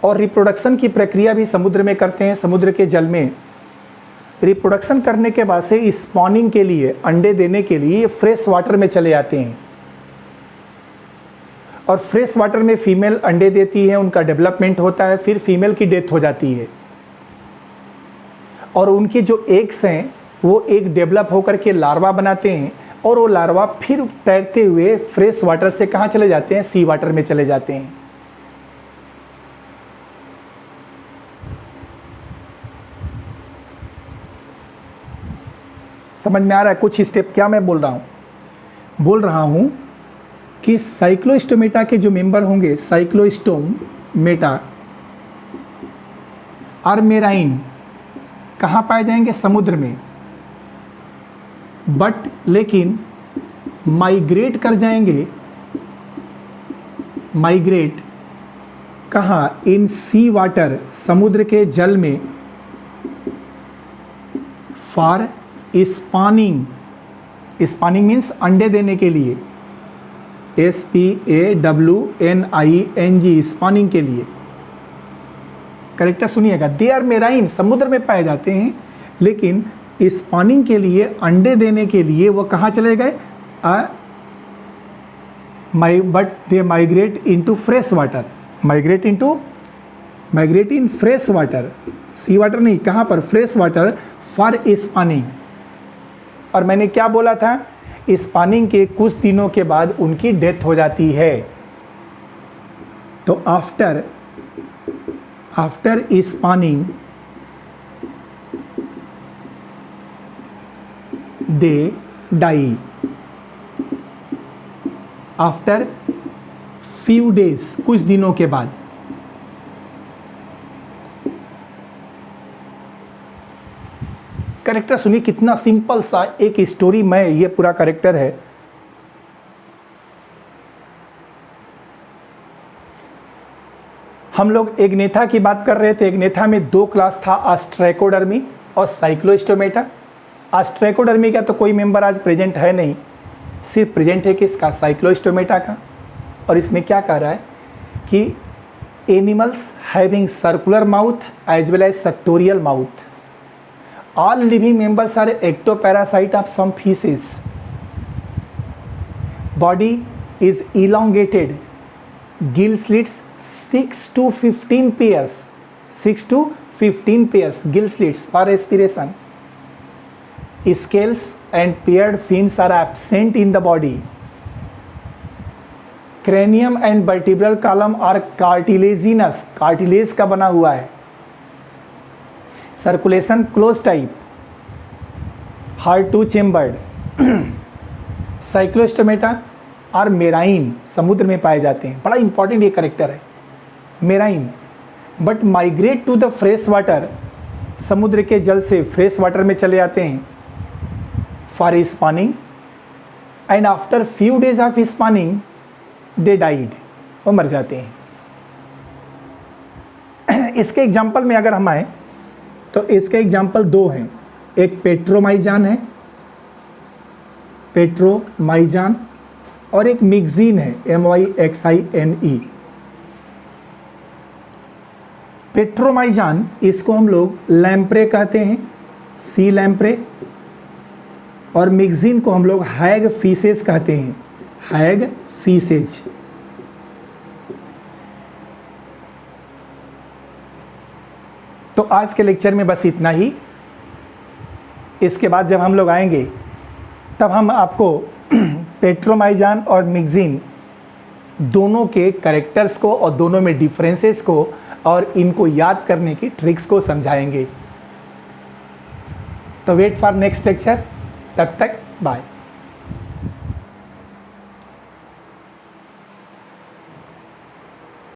और रिप्रोडक्शन की प्रक्रिया भी समुद्र में करते हैं, समुद्र के जल में। रिप्रोडक्शन करने के बाद से स्पॉनिंग के लिए, अंडे देने के लिए ये फ्रेश वाटर में चले जाते हैं, और फ्रेश वाटर में फीमेल अंडे देती है, उनका डेवलपमेंट होता है, फिर फीमेल की डेथ हो जाती है, और उनके जो एग्स हैं वो एक डेवलप होकर के लार्वा बनाते हैं, और वो लार्वा फिर तैरते हुए फ्रेश वाटर से कहाँ चले जाते हैं? सी वाटर में चले जाते हैं। समझ में आ रहा है कुछ स्टेप क्या मैं बोल रहा हूँ कि साइक्लोस्टोमेटा के जो मेंबर होंगे, साइक्लोस्टोमेटा और मेराइन कहाँ पाए जाएंगे? समुद्र में। बट लेकिन माइग्रेट कर जाएंगे, माइग्रेट कहाँ? इन सी वाटर, समुद्र के जल में, फॉर स्पॉनिंग। स्पॉनिंग मीन्स अंडे देने के लिए, SPAWNING, स्पॉनिंग के लिए। करेक्टर सुनिएगा, दे आर मेराइन, समुद्र में पाए जाते हैं, लेकिन स्पॉनिंग के लिए, अंडे देने के लिए वो कहाँ चले गए? But they migrate into fresh water, migrate in fresh water, sea water नहीं, कहाँ पर? Fresh water, for spawning. और मैंने क्या बोला था? स्पॉनिंग के कुछ दिनों के बाद उनकी डेथ हो जाती है। तो after spawning they die, after few days, कुछ दिनों के बाद। कैरेक्टर सुनिए, कितना सिंपल सा एक स्टोरी में ये पूरा कैरेक्टर है। हम लोग एग्नेथा की बात कर रहे थे। एग्नेथा में दो क्लास था, ऑस्ट्रैकोडर्मी और साइक्लोस्टोमेटा। ऑस्ट्रैकोडर्मी का तो कोई मेंबर आज प्रेजेंट है नहीं, सिर्फ प्रेजेंट है किसका, साइक्लोस्टोमेटा का। और इसमें क्या कह रहा है कि animals having circular mouth as well as sectorial mouth, all living members are ectoparasite of some fishes, body is elongated, gill slits 6 to 15 pairs, 6 to 15 pairs gill slits for respiration. Scales and paired fins are absent in the body. Cranium and vertebral column are cartilaginous, cartilage का बना हुआ है. Circulation close type, heart two chambered. Cyclostomata और marine समुद्र में पाए जाते हैं, बड़ा इंपॉर्टेंट ये करेक्टर है marine, but migrate to the fresh water, समुद्र के जल से फ्रेश वाटर में चले जाते हैं for spawning, and after few days of spawning they died, वो मर जाते हैं। इसके एग्जाम्पल में अगर हम आए तो इसके एग्जाम्पल दो हैं, एक पेट्रोमाइजान है, पेट्रोमाइजान, और एक मिक्जीन है, MYXINE। पेट्रोमाइजान इसको हम लोग लैम्प्रे कहते हैं, सी लैम्प्रे, और मिक्जीन को हम लोग हैग फीसेस कहते हैं, हैग फीसेज। तो आज के लेक्चर में बस इतना ही। इसके बाद जब हम लोग आएंगे तब हम आपको पेट्रोमाइजान और मिक्जीन दोनों के कैरेक्टर्स को और दोनों में डिफरेंसेस को और इनको याद करने की ट्रिक्स को समझाएंगे। तो वेट फॉर नेक्स्ट लेक्चर, तब तक बाय।